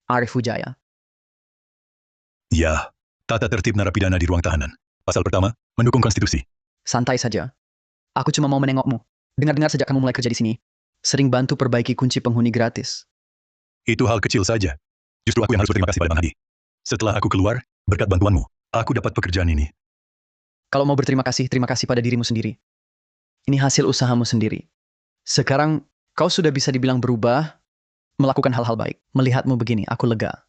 Arif Wijaya. Ya, tata tertib narapidana di ruang tahanan. Pasal pertama, mendukung konstitusi. Santai saja. Aku cuma mau menengokmu. Dengar-dengar sejak kamu mulai kerja di sini, sering bantu perbaiki kunci penghuni gratis. Itu hal kecil saja. Justru aku yang harus berterima kasih pada Bang Hadi. Setelah aku keluar, berkat bantuanmu, aku dapat pekerjaan ini. Kalau mau berterima kasih, terima kasih pada dirimu sendiri. Ini hasil usahamu sendiri. Sekarang, kau sudah bisa dibilang berubah, melakukan hal-hal baik. Melihatmu begini, aku lega.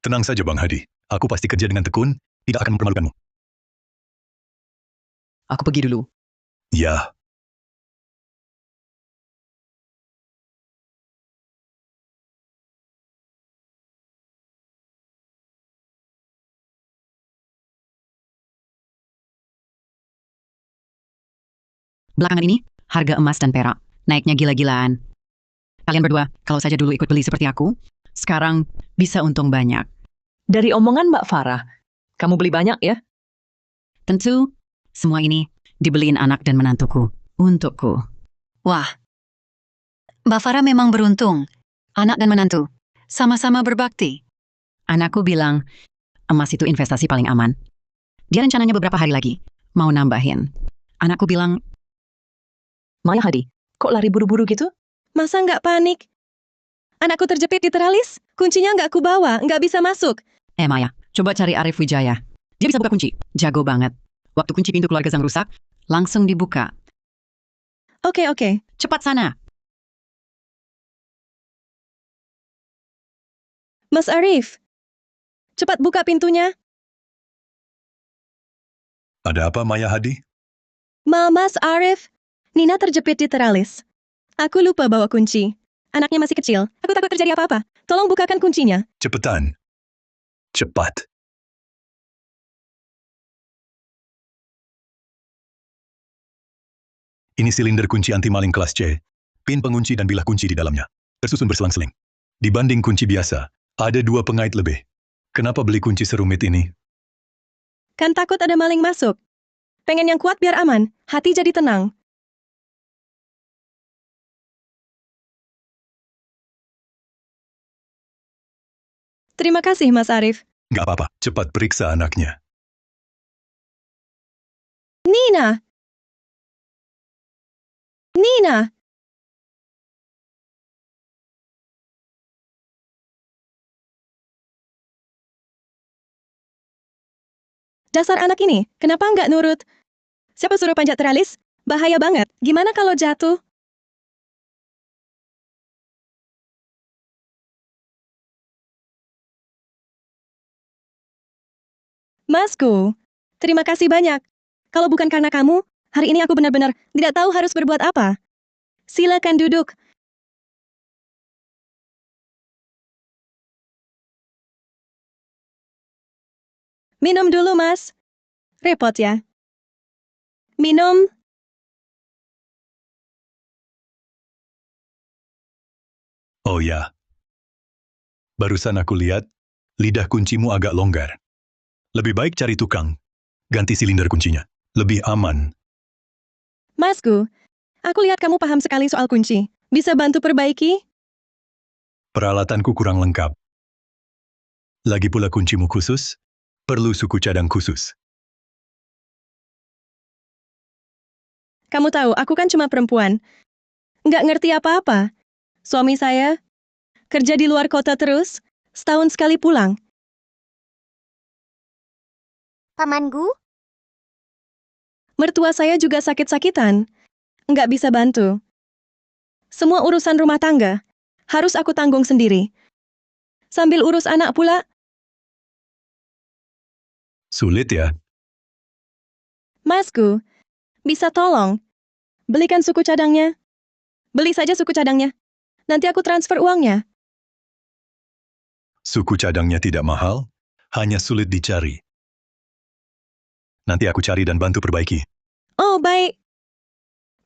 Tenang saja Bang Hadi, aku pasti kerja dengan tekun, tidak akan mempermalukanmu. Aku pergi dulu. Ya. Belakangan ini, harga emas dan perak naiknya gila-gilaan. Kalian berdua, kalau saja dulu ikut beli seperti aku, sekarang bisa untung banyak. Dari omongan Mbak Farah, kamu beli banyak ya? Tentu, semua ini dibeliin anak dan menantuku, untukku. Wah, Mbak Farah memang beruntung. Anak dan menantu, sama-sama berbakti. Anakku bilang, emas itu investasi paling aman. Dia rencananya beberapa hari lagi, mau nambahin. Anakku bilang, Maya Hadi, kok lari buru-buru gitu? Masa nggak panik? Anakku terjepit di teralis, kuncinya nggak aku bawa, nggak bisa masuk. Maya, coba cari Arif Wijaya. Dia bisa buka kunci, jago banget. Waktu kunci pintu keluarga Zhang rusak, langsung dibuka. Oke. Cepat sana. Mas Arif, cepat buka pintunya. Ada apa Maya Hadi? Mas Arif, Nina terjepit di teralis. Aku lupa bawa kunci. Anaknya masih kecil, aku takut terjadi apa-apa. Tolong bukakan kuncinya. Cepetan. Cepat. Ini silinder kunci anti maling kelas C, pin pengunci dan bilah kunci di dalamnya, tersusun berselang-seling. Dibanding kunci biasa, ada 2 pengait lebih. Kenapa beli kunci serumit ini? Kan takut ada maling masuk. Pengen yang kuat biar aman, hati jadi tenang. Terima kasih, Mas Arif. Nggak apa-apa, cepat periksa anaknya. Nina! Dasar anak ini, kenapa nggak nurut? Siapa suruh panjat teralis? Bahaya banget. Gimana kalau jatuh? Masku, terima kasih banyak. Kalau bukan karena kamu, hari ini aku benar-benar tidak tahu harus berbuat apa. Silakan duduk. Minum dulu, Mas. Repot ya. Minum. Oh ya. Barusan aku lihat, lidah kuncimu agak longgar. Lebih baik cari tukang. Ganti silinder kuncinya. Lebih aman. Masku, aku lihat kamu paham sekali soal kunci. Bisa bantu perbaiki? Peralatanku kurang lengkap. Lagi pula kuncimu khusus, perlu suku cadang khusus. Kamu tahu, aku kan cuma perempuan. Nggak ngerti apa-apa. Suami saya kerja di luar kota terus, setahun sekali pulang. Pamanku? Mertua saya juga sakit-sakitan. Nggak bisa bantu. Semua urusan rumah tangga harus aku tanggung sendiri. Sambil urus anak pula. Sulit ya? Masku, bisa tolong belikan suku cadangnya? Beli saja suku cadangnya. Nanti aku transfer uangnya. Suku cadangnya tidak mahal, hanya sulit dicari. Nanti aku cari dan bantu perbaiki. Oh, baik.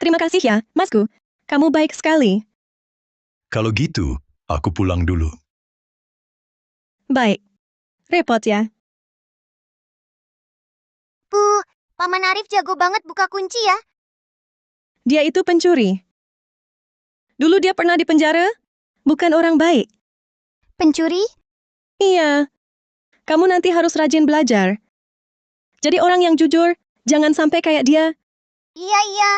Terima kasih ya, Masku. Kamu baik sekali. Kalau gitu, aku pulang dulu. Baik. Repot ya. Paman Arif jago banget buka kunci ya. Dia itu pencuri. Dulu dia pernah di penjara, bukan orang baik. Pencuri? Iya. Kamu nanti harus rajin belajar. Jadi orang yang jujur, jangan sampai kayak dia. Iya, iya.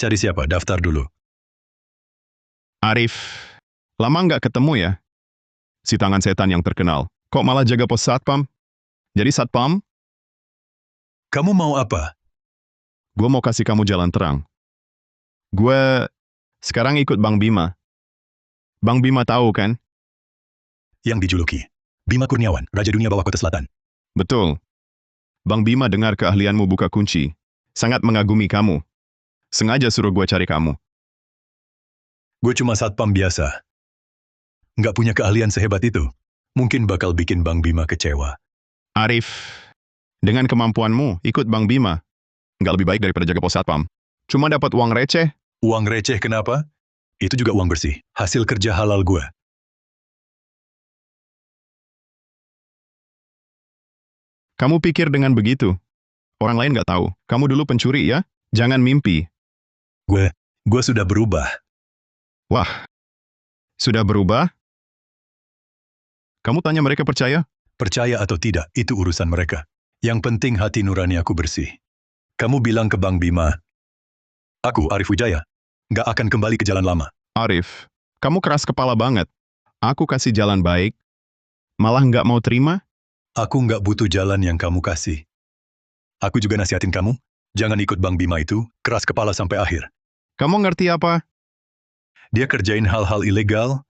Cari siapa? Daftar dulu. Arif, lama nggak ketemu ya? Si tangan setan yang terkenal. Kok malah jaga pos satpam? Jadi satpam, Kamu mau apa? gue mau kasih kamu jalan terang. Gue sekarang ikut Bang Bima. Bang Bima tahu kan? Yang dijuluki Bima Kurniawan, Raja Dunia Bawah Kota Selatan. Betul. Bang Bima dengar keahlianmu buka kunci. Sangat mengagumi kamu. Sengaja suruh gue cari kamu. Gue cuma satpam biasa. Nggak punya keahlian sehebat itu. Mungkin bakal bikin Bang Bima kecewa. Arif, dengan kemampuanmu, ikut Bang Bima. Nggak lebih baik daripada jaga pos satpam. Cuma dapat uang receh. Uang receh kenapa? Itu juga uang bersih. Hasil kerja halal gue. Kamu pikir dengan begitu? Orang lain nggak tahu. Kamu dulu pencuri ya? Jangan mimpi. Gue sudah berubah. Wah, sudah berubah? Kamu tanya mereka percaya? Percaya atau tidak, itu urusan mereka. Yang penting hati nurani aku bersih. Kamu bilang ke Bang Bima, aku, Arif Wijaya, nggak akan kembali ke jalan lama. Arif, kamu keras kepala banget. Aku kasih jalan baik, malah nggak mau terima? Aku nggak butuh jalan yang kamu kasih. Aku juga nasihatin kamu, jangan ikut Bang Bima itu, keras kepala sampai akhir. Kamu ngerti apa? Dia kerjain hal-hal ilegal,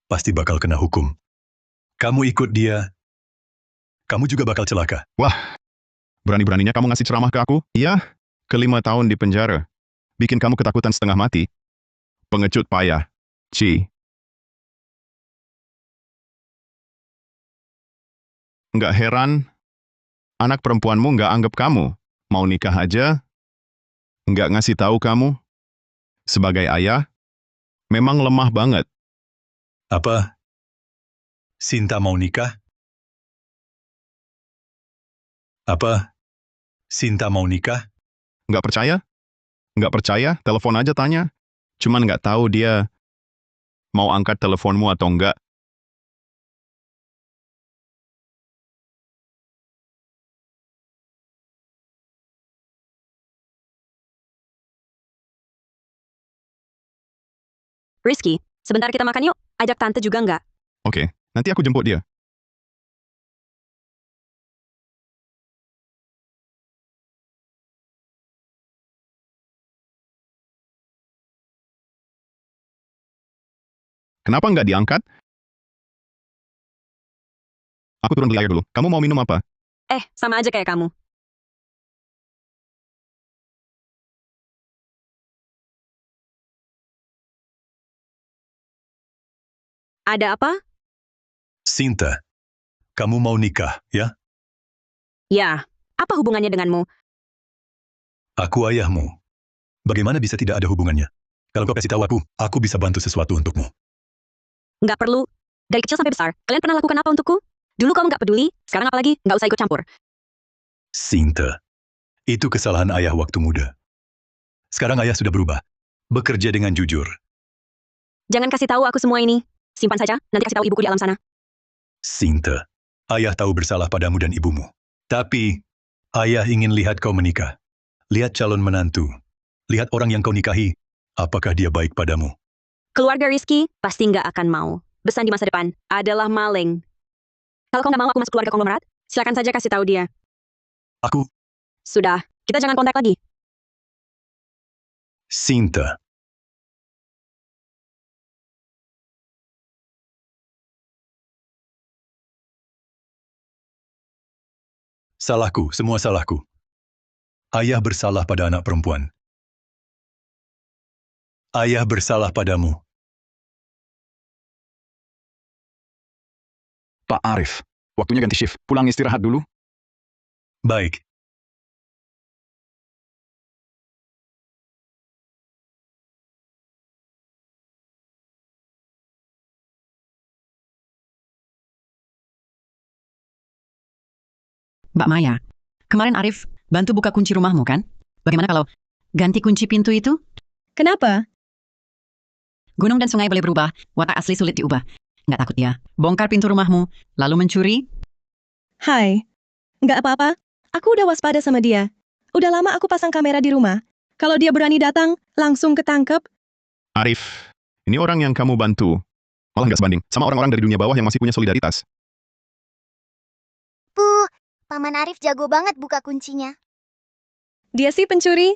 pasti bakal kena hukum. Kamu ikut dia, kamu juga bakal celaka. Berani-beraninya kamu ngasih ceramah ke aku? Iya, ke 5 tahun di penjara. Bikin kamu ketakutan setengah mati. Pengecut payah. Ci. Nggak heran, anak perempuanmu nggak anggap kamu. Mau nikah aja, nggak ngasih tahu kamu. Sebagai ayah, memang lemah banget. Apa? Sinta mau nikah? Apa? Sinta mau nikah? Nggak percaya? Nggak percaya? Telepon aja tanya. Cuman nggak tahu dia mau angkat teleponmu atau nggak. Rizky, sebentar kita makan yuk. Ajak tante juga nggak? Oke, nanti aku jemput dia. Kenapa nggak diangkat? Aku turun beli air dulu. Kamu mau minum apa? Sama aja kayak kamu. Ada apa? Sinta, kamu mau nikah, ya? Ya, apa hubungannya denganmu? Aku ayahmu. Bagaimana bisa tidak ada hubungannya? Kalau kau kasih tahu aku bisa bantu sesuatu untukmu. Nggak perlu. Dari kecil sampai besar, kalian pernah lakukan apa untukku? Dulu kamu nggak peduli, sekarang apalagi nggak usah ikut campur. Sinta, itu kesalahan ayah waktu muda. Sekarang ayah sudah berubah. Bekerja dengan jujur. Jangan kasih tahu aku semua ini. Simpan saja, nanti kasih tahu ibuku di alam sana. Sinta, ayah tahu bersalah padamu dan ibumu. Tapi, ayah ingin lihat kau menikah. Lihat calon menantu. Lihat orang yang kau nikahi. Apakah dia baik padamu? Keluarga Rizky pasti nggak akan mau. Besan di masa depan adalah maling. Kalau kau nggak mau aku masuk keluarga konglomerat, silakan saja kasih tahu dia. Aku, Sudah, kita jangan kontak lagi. Sinta. Salahku, semua salahku. Ayah bersalah pada anak perempuan. Ayah bersalah padamu. Pak Arif, waktunya ganti shift. Pulang istirahat dulu. Baik. Mbak Maya, kemarin Arif bantu buka kunci rumahmu kan? Bagaimana kalau ganti kunci pintu itu? Kenapa? Gunung dan sungai boleh berubah, watak asli sulit diubah. Nggak takut ya? Bongkar pintu rumahmu, lalu mencuri? Hai. Nggak apa-apa. Aku udah waspada sama dia. Udah lama aku pasang kamera di rumah. Kalau dia berani datang, langsung ketangkep. Arif, ini orang yang kamu bantu. Malah nggak sebanding sama orang-orang dari dunia bawah yang masih punya solidaritas. Paman Arif jago banget buka kuncinya. Dia sih pencuri.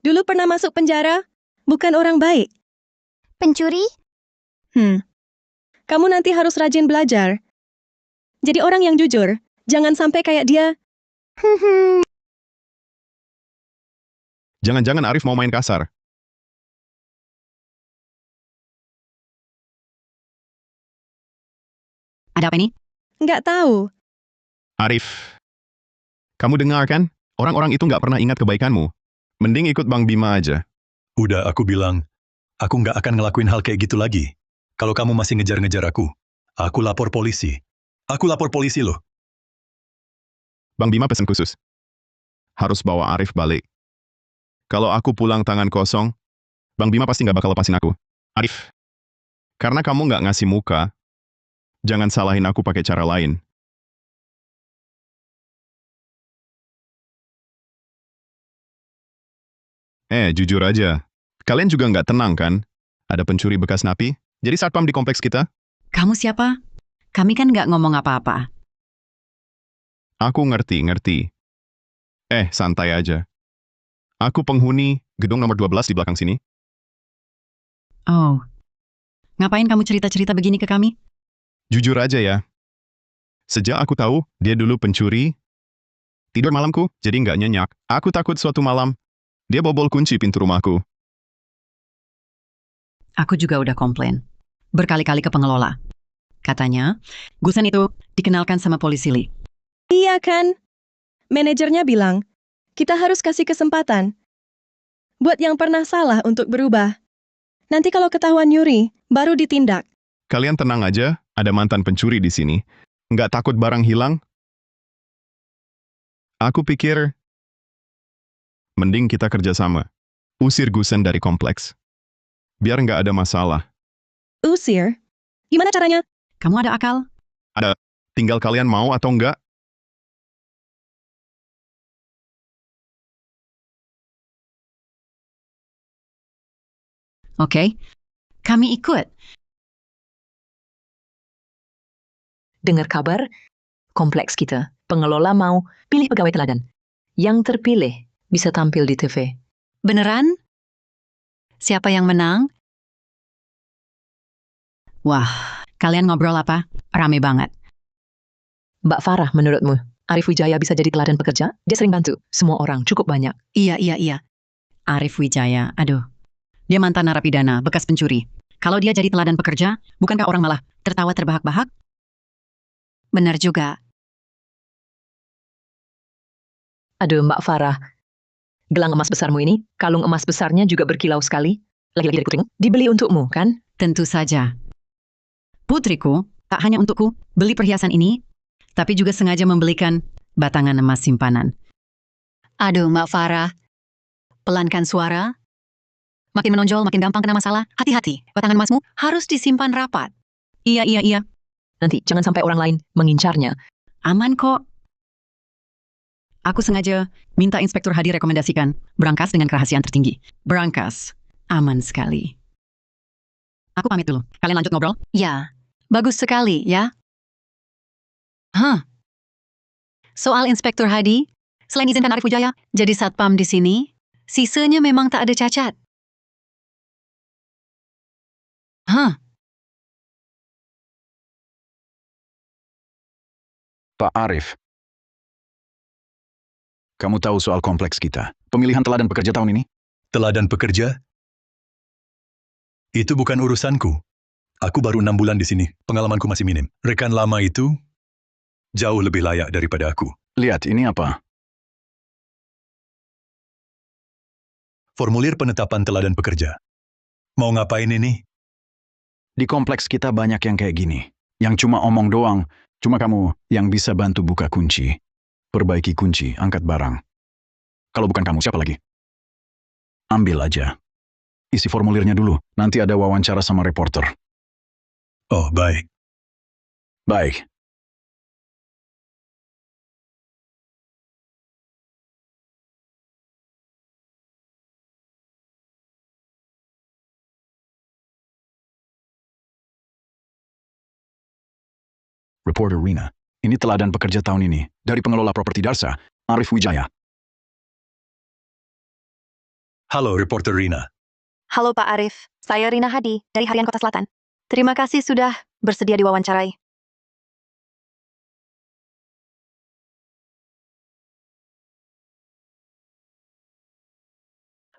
Dulu pernah masuk penjara. Bukan orang baik. Pencuri? Kamu nanti harus rajin belajar. Jadi orang yang jujur. Jangan sampai kayak dia. Jangan-jangan Arif mau main kasar. Ada apa ini? Nggak tahu. Arif, kamu dengar kan? Orang-orang itu nggak pernah ingat kebaikanmu. Mending ikut Bang Bima aja. Udah aku bilang, aku nggak akan ngelakuin hal kayak gitu lagi. Kalau kamu masih ngejar-ngejar aku lapor polisi. Aku lapor polisi loh. Bang Bima pesan khusus. Harus bawa Arif balik. Kalau aku pulang tangan kosong, Bang Bima pasti nggak bakal lepasin aku. Arif, karena kamu nggak ngasih muka, jangan salahin aku pakai cara lain. Jujur aja. Kalian juga nggak tenang kan? Ada pencuri bekas napi, jadi satpam di kompleks kita. Kamu siapa? Kami kan nggak ngomong apa-apa. Aku ngerti. Santai aja. Aku penghuni gedung nomor 12 di belakang sini. Oh, ngapain kamu cerita-cerita begini ke kami? Jujur aja ya. Sejak aku tahu dia dulu pencuri, tidur malamku jadi nggak nyenyak. Aku takut suatu malam, dia bobol kunci pintu rumahku. Aku juga udah komplain. Berkali-kali ke pengelola. Katanya, Gusen itu dikenalkan sama polisi Li. Iya kan? Manajernya bilang, kita harus kasih kesempatan. Buat yang pernah salah untuk berubah. Nanti kalau ketahuan nyuri, baru ditindak. Kalian tenang aja, ada mantan pencuri di sini. Nggak takut barang hilang? Aku pikir, mending kita kerjasama. Usir Gusen dari kompleks. Biar nggak ada masalah. Usir? Gimana caranya? Kamu ada akal? Tinggal kalian mau atau enggak? Oke, kami ikut. Dengar kabar, kompleks kita, pengelola mau pilih pegawai teladan. Yang terpilih bisa tampil di TV. Beneran? Siapa yang menang? Wah, kalian ngobrol apa? Rame banget. Mbak Farah, menurutmu, Arif Wijaya bisa jadi teladan pekerja? Dia sering bantu semua orang, cukup banyak. Iya. Arif Wijaya, aduh. Dia mantan narapidana, bekas pencuri. Kalau dia jadi teladan pekerja, bukankah orang malah tertawa terbahak-bahak? Benar juga. Aduh, Mbak Farah. Gelang emas besarmu ini, kalung emas besarnya juga berkilau sekali. Lagi-lagi dari kucing, dibeli untukmu, kan? Tentu saja. Putriku, tak hanya untukku, beli perhiasan ini, tapi juga sengaja membelikan batangan emas simpanan. Aduh, Mbak Farah. Pelankan suara. Makin menonjol, makin gampang kena masalah. Hati-hati, batangan emasmu harus disimpan rapat. Iya. Nanti jangan sampai orang lain mengincarnya. Aman kok. Aku sengaja minta Inspektur Hadi rekomendasikan berangkas dengan kerahasiaan tertinggi. Berangkas. Aman sekali. Aku pamit dulu. Kalian lanjut ngobrol? Ya, bagus sekali ya. Soal Inspektur Hadi, selain izinkan Arif Wijaya jadi satpam di sini, sisanya memang tak ada cacat. Pak Arif, kamu tahu soal kompleks kita? Pemilihan teladan pekerja tahun ini? Teladan pekerja? Itu bukan urusanku. Aku baru 6 bulan di sini, pengalamanku masih minim. Rekan lama itu jauh lebih layak daripada aku. Lihat, ini apa? Formulir penetapan teladan pekerja. Mau ngapain ini? Di kompleks kita banyak yang kayak gini. Yang cuma omong doang. Cuma kamu yang bisa bantu buka kunci. Perbaiki kunci, angkat barang. Kalau bukan kamu, siapa lagi? Ambil aja. Isi formulirnya dulu. Nanti ada wawancara sama reporter. Oh, baik. Baik. Reporter Rina. Ini teladan pekerja tahun ini. Dari pengelola properti Darsa, Arif Wijaya. Halo, reporter Rina. Halo Pak Arif, saya Rina Hadi dari Harian Kota Selatan. Terima kasih sudah bersedia diwawancarai.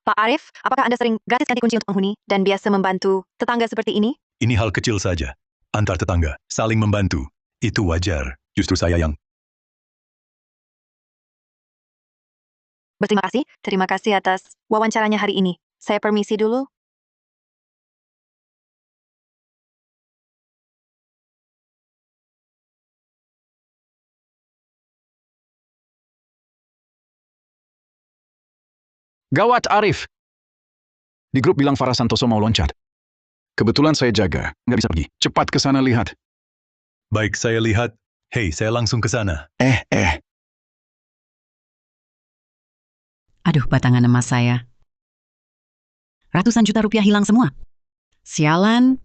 Pak Arif, apakah Anda sering gratis ganti kunci untuk penghuni dan biasa membantu tetangga seperti ini? Ini hal kecil saja. Antar tetangga, saling membantu. Itu wajar. Justru saya yang... Berterima kasih. Terima kasih atas wawancaranya hari ini. Saya permisi dulu. Gawat, Arif! Di grup bilang Farah Santoso mau loncat. Kebetulan saya jaga, nggak bisa pergi. Cepat ke sana lihat. Baik, saya lihat. Hei, saya langsung ke sana. Aduh, batangan emas saya. Ratusan juta rupiah hilang semua. Sialan.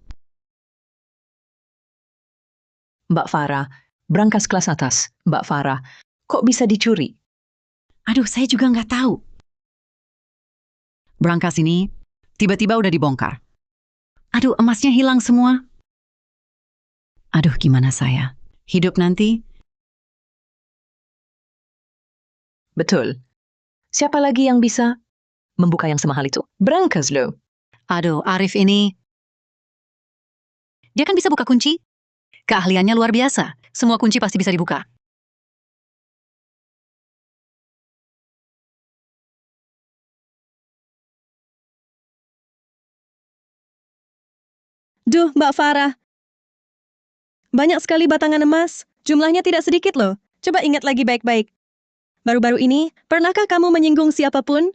Mbak Farah, brankas kelas atas. Mbak Farah, kok bisa dicuri? Aduh, saya juga nggak tahu. Brankas ini tiba-tiba udah dibongkar. Aduh, emasnya hilang semua. Aduh, gimana saya? Hidup nanti? Betul. Siapa lagi yang bisa membuka yang semahal itu? Brankas loh. Aduh, Arif ini... Dia kan bisa buka kunci. Keahliannya luar biasa. Semua kunci pasti bisa dibuka. Duh, Mbak Farah. Banyak sekali batangan emas. Jumlahnya tidak sedikit loh. Coba ingat lagi baik-baik. Baru-baru ini, pernahkah kamu menyinggung siapapun?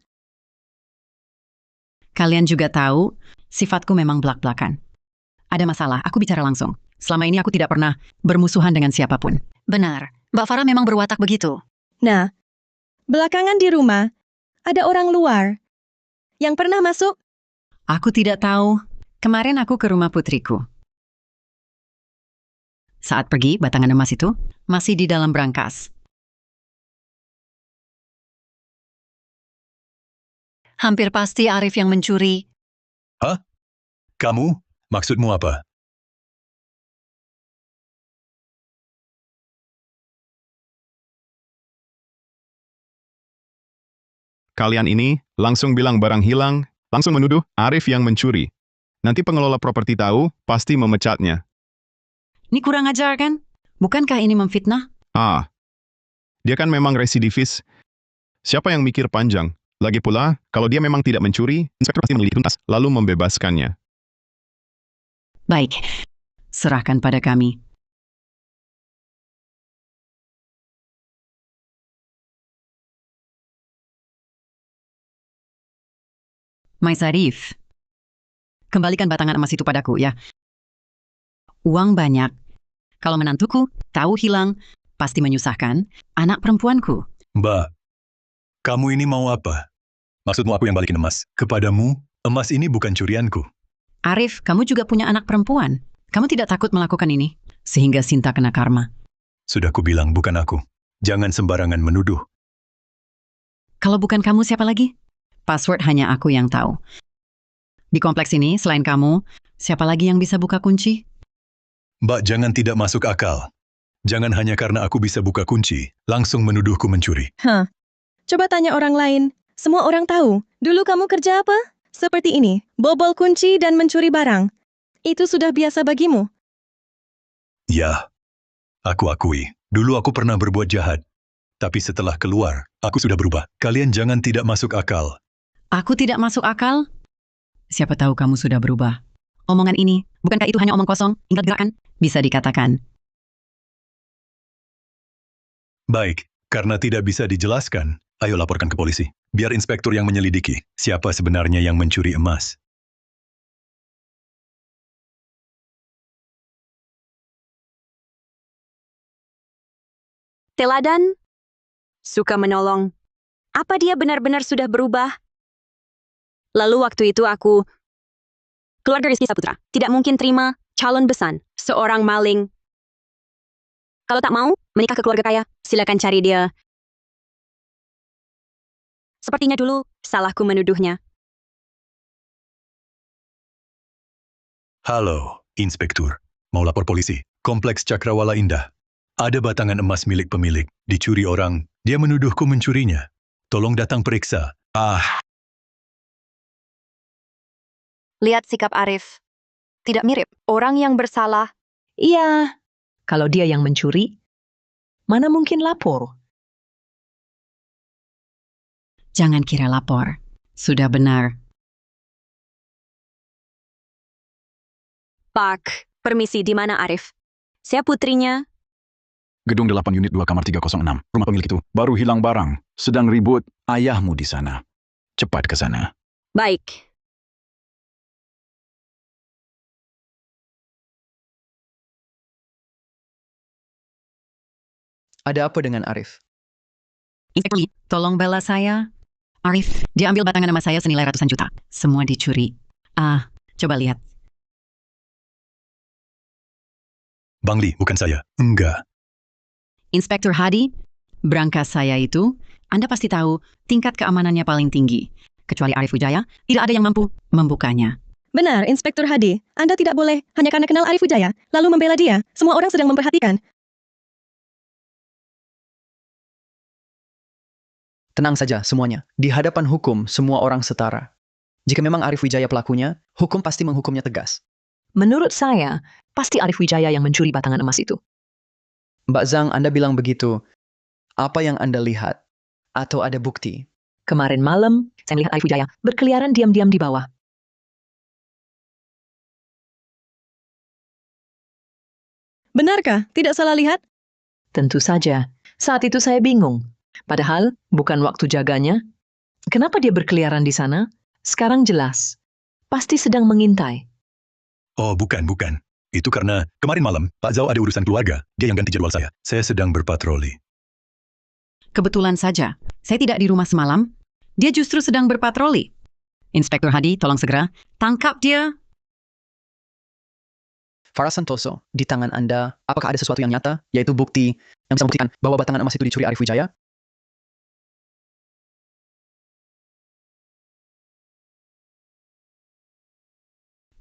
Kalian juga tahu, sifatku memang belak-belakan. Ada masalah, aku bicara langsung. Selama ini aku tidak pernah bermusuhan dengan siapapun. Benar, Mbak Farah memang berwatak begitu. Nah, belakangan di rumah, ada orang luar yang pernah masuk. Aku tidak tahu. Kemarin aku ke rumah putriku. Saat pergi, batangan emas itu masih di dalam brankas. Hampir pasti Arif yang mencuri. Hah? Kamu? Maksudmu apa? Kalian ini langsung bilang barang hilang, langsung menuduh Arif yang mencuri. Nanti pengelola properti tahu, pasti memecatnya. Ini kurang ajar kan? Bukankah ini memfitnah? Dia kan memang residivis. Siapa yang mikir panjang? Lagi pula, kalau dia memang tidak mencuri, inspektur pasti meneliti tuntas, lalu membebaskannya. Baik, serahkan pada kami. Mais Arif, kembalikan batangan emas itu padaku ya. Uang banyak. Kalau menantuku tahu hilang, pasti menyusahkan anak perempuanku. Mbak, kamu ini mau apa? Maksudmu aku yang balikin emas? Kepadamu, emas ini bukan curianku. Arif, kamu juga punya anak perempuan. Kamu tidak takut melakukan ini? Sehingga Sinta kena karma. Sudah kubilang bukan aku. Jangan sembarangan menuduh. Kalau bukan kamu, siapa lagi? Password hanya aku yang tahu. Di kompleks ini, selain kamu, siapa lagi yang bisa buka kunci? Mbak, jangan tidak masuk akal. Jangan hanya karena aku bisa buka kunci, langsung menuduhku mencuri. Coba tanya orang lain. Semua orang tahu. Dulu kamu kerja apa? Seperti ini, bobol kunci dan mencuri barang. Itu sudah biasa bagimu. Ya, aku akui. Dulu aku pernah berbuat jahat. Tapi setelah keluar, aku sudah berubah. Kalian jangan tidak masuk akal. Aku tidak masuk akal? Siapa tahu kamu sudah berubah. Omongan ini, bukankah itu hanya omong kosong, ingat gerakan? Bisa dikatakan. Baik, karena tidak bisa dijelaskan, ayo laporkan ke polisi. Biar inspektur yang menyelidiki siapa sebenarnya yang mencuri emas. Teladan suka menolong. Apa dia benar-benar sudah berubah? Lalu waktu itu aku, keluarga Rizky Saputra, tidak mungkin terima calon besan seorang maling. Kalau tak mau menikah ke keluarga kaya, silakan cari dia. Sepertinya dulu, salahku menuduhnya. Halo, inspektur. Mau lapor polisi? Kompleks Cakrawala Indah. Ada batangan emas milik pemilik. Dicuri orang. Dia menuduhku mencurinya. Tolong datang periksa. Lihat sikap Arif. Tidak mirip. Orang yang bersalah. Iya, kalau dia yang mencuri, mana mungkin lapor? Jangan kira lapor. Sudah benar. Pak, permisi, di mana Arif? Saya putrinya. Gedung 8 unit 2 kamar 306. Rumah pemilik itu baru hilang barang. Sedang ribut ayahmu di sana. Cepat ke sana. Baik. Ada apa dengan Arif? Inspektur Lee, tolong bela saya. Arif, dia ambil batangan emas saya senilai ratusan juta. Semua dicuri. Coba lihat. Bang Lee, bukan saya. Enggak. Inspektur Hadi, brankas saya itu, Anda pasti tahu tingkat keamanannya paling tinggi. Kecuali Arif Wijaya, tidak ada yang mampu membukanya. Benar, Inspektur Hadi. Anda tidak boleh hanya karena kenal Arif Wijaya, lalu membela dia. Semua orang sedang memperhatikan. Tenang saja semuanya. Di hadapan hukum, semua orang setara. Jika memang Arif Wijaya pelakunya, hukum pasti menghukumnya tegas. Menurut saya, pasti Arif Wijaya yang mencuri batangan emas itu. Mbak Zhang, Anda bilang begitu. Apa yang Anda lihat? Atau ada bukti? Kemarin malam, saya melihat Arif Wijaya berkeliaran diam-diam di bawah. Benarkah? Tidak salah lihat? Tentu saja. Saat itu saya bingung. Padahal, bukan waktu jaganya. Kenapa dia berkeliaran di sana? Sekarang jelas. Pasti sedang mengintai. Oh, bukan. Itu karena kemarin malam, Pak Zhao ada urusan keluarga. Dia yang ganti jadwal saya. Saya sedang berpatroli. Kebetulan saja, saya tidak di rumah semalam. Dia justru sedang berpatroli. Inspektur Hadi, tolong segera tangkap dia. Farah Santoso, di tangan Anda, apakah ada sesuatu yang nyata, yaitu bukti yang bisa membuktikan bahwa batangan emas itu dicuri Arif Wijaya?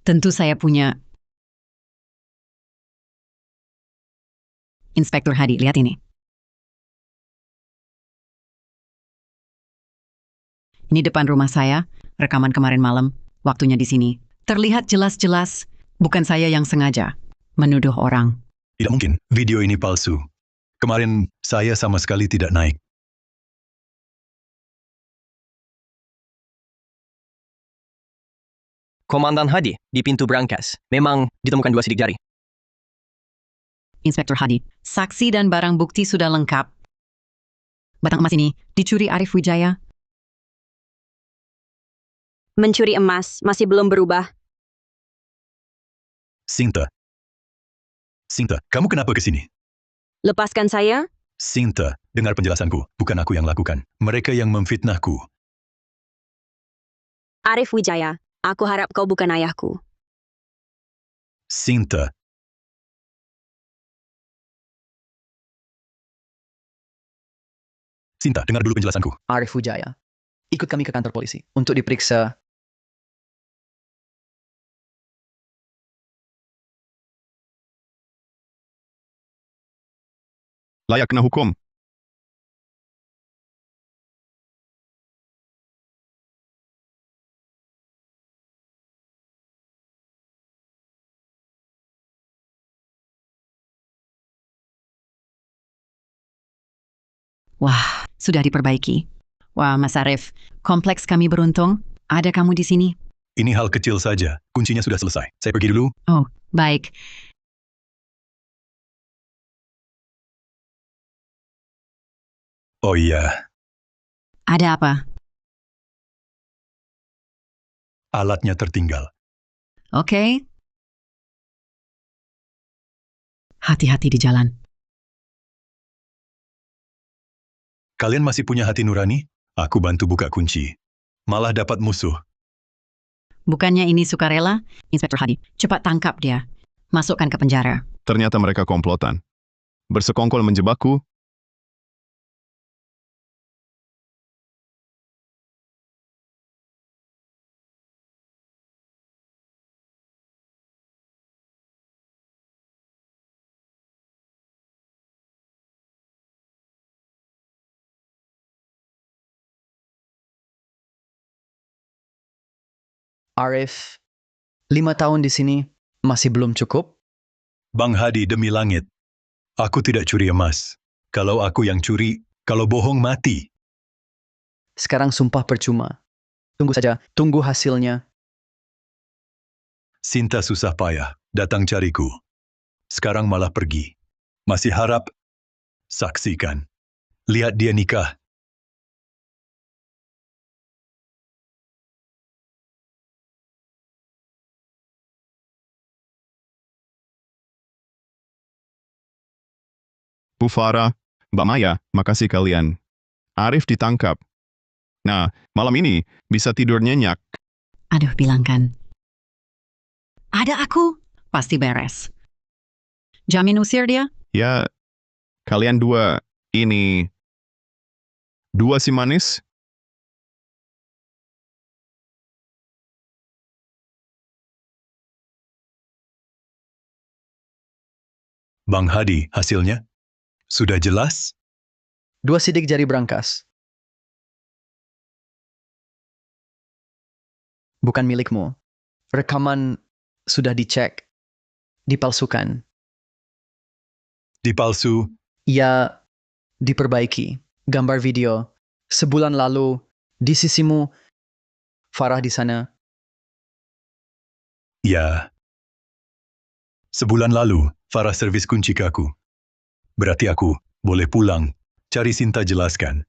Tentu saya punya. Inspektur Hadi, lihat ini. Ini depan rumah saya, rekaman kemarin malam, waktunya di sini. Terlihat jelas-jelas, bukan saya yang sengaja menuduh orang. Tidak mungkin, video ini palsu. Kemarin, saya sama sekali tidak naik. Komandan Hadi, di pintu brankas, memang ditemukan 2 sidik jari. Inspektur Hadi, saksi dan barang bukti sudah lengkap. Batang emas ini dicuri Arif Wijaya. Mencuri emas masih belum berubah. Sinta, kamu kenapa ke sini? Lepaskan saya. Sinta, dengar penjelasanku. Bukan aku yang lakukan. Mereka yang memfitnahku. Arif Wijaya, aku harap kau bukan ayahku. Sinta. Sinta, dengar dulu penjelasanku. Arif Wijaya, ikut kami ke kantor polisi untuk diperiksa. Layak kena hukum. Wah, sudah diperbaiki. Wah, Mas Arif, kompleks kami beruntung. Ada kamu di sini. Ini hal kecil saja. Kuncinya sudah selesai. Saya pergi dulu. Oh, baik. Oh iya, Ada apa? alatnya tertinggal. Oke. Hati-hati di jalan. Kalian masih punya hati nurani? Aku bantu buka kunci. Malah dapat musuh. Bukannya ini sukarela? Inspektur Hadi, cepat tangkap dia. Masukkan ke penjara. Ternyata mereka komplotan. Bersekongkol menjebakku. Arif, 5 tahun di sini masih belum cukup? Bang Hadi, demi langit. Aku tidak curi emas. Kalau aku yang curi, kalau bohong mati. Sekarang sumpah percuma. Tunggu saja, tunggu hasilnya. Sinta susah payah, datang cariku. Sekarang malah pergi. Masih harap? Saksikan. Lihat dia nikah. Bu Farah, Mbak Maya, makasih kalian. Arif ditangkap. Nah, malam ini bisa tidur nyenyak. Aduh, bilangkan. Ada aku, pasti beres. Jamin usir dia? Ya, kalian dua, ini... Dua si manis? Bang Hadi, hasilnya? Sudah jelas? 2 sidik jari berangkas. Bukan milikmu. Rekaman sudah dicek. Dipalsukan. Dipalsu? Ya, diperbaiki. Gambar video. Sebulan lalu, di sisimu, Farah di sana. Ya. Sebulan lalu, Farah servis kunci ke aku. Berarti aku boleh pulang. Cari Sinta, jelaskan.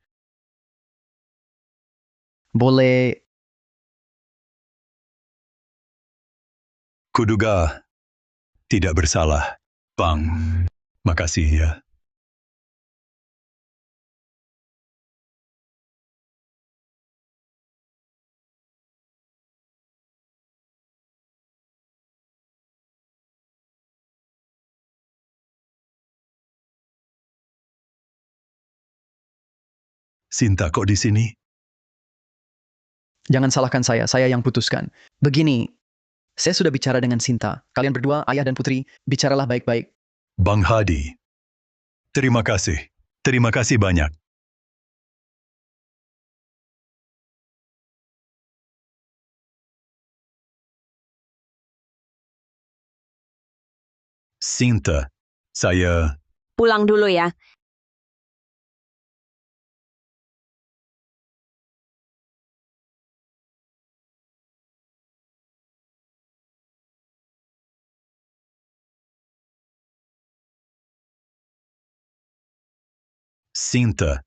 Boleh. Kuduga tidak bersalah. Bang, makasih ya. Sinta kok di sini? Jangan salahkan saya yang putuskan. Begini, saya sudah bicara dengan Sinta. Kalian berdua, ayah dan putri, bicaralah baik-baik. Bang Hadi, terima kasih. Terima kasih banyak. Sinta, saya... Pulang dulu ya. Sinta,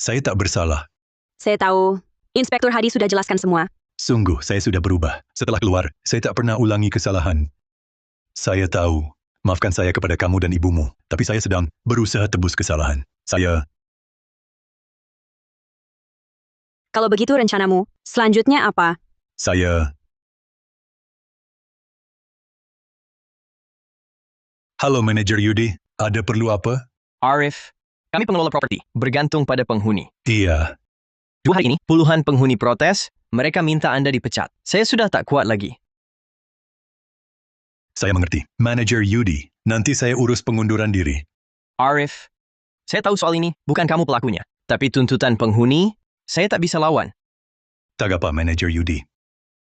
saya tak bersalah. Saya tahu. Inspektur Hadi sudah jelaskan semua. Sungguh, saya sudah berubah. Setelah keluar, saya tak pernah ulangi kesalahan. Saya tahu, maafkan saya kepada kamu dan ibumu, tapi saya sedang berusaha tebus kesalahan. Saya... Kalau begitu rencanamu, selanjutnya apa? Saya... Halo, Manajer Yudi. Ada perlu apa? Arif, kami pengelola properti, bergantung pada penghuni. Iya. 2 hari ini, puluhan penghuni protes, mereka minta Anda dipecat. Saya sudah tak kuat lagi. Saya mengerti. Manajer Yudi, nanti saya urus pengunduran diri. Arif, saya tahu soal ini, bukan kamu pelakunya. Tapi tuntutan penghuni, saya tak bisa lawan. Tak apa, Manajer Yudi.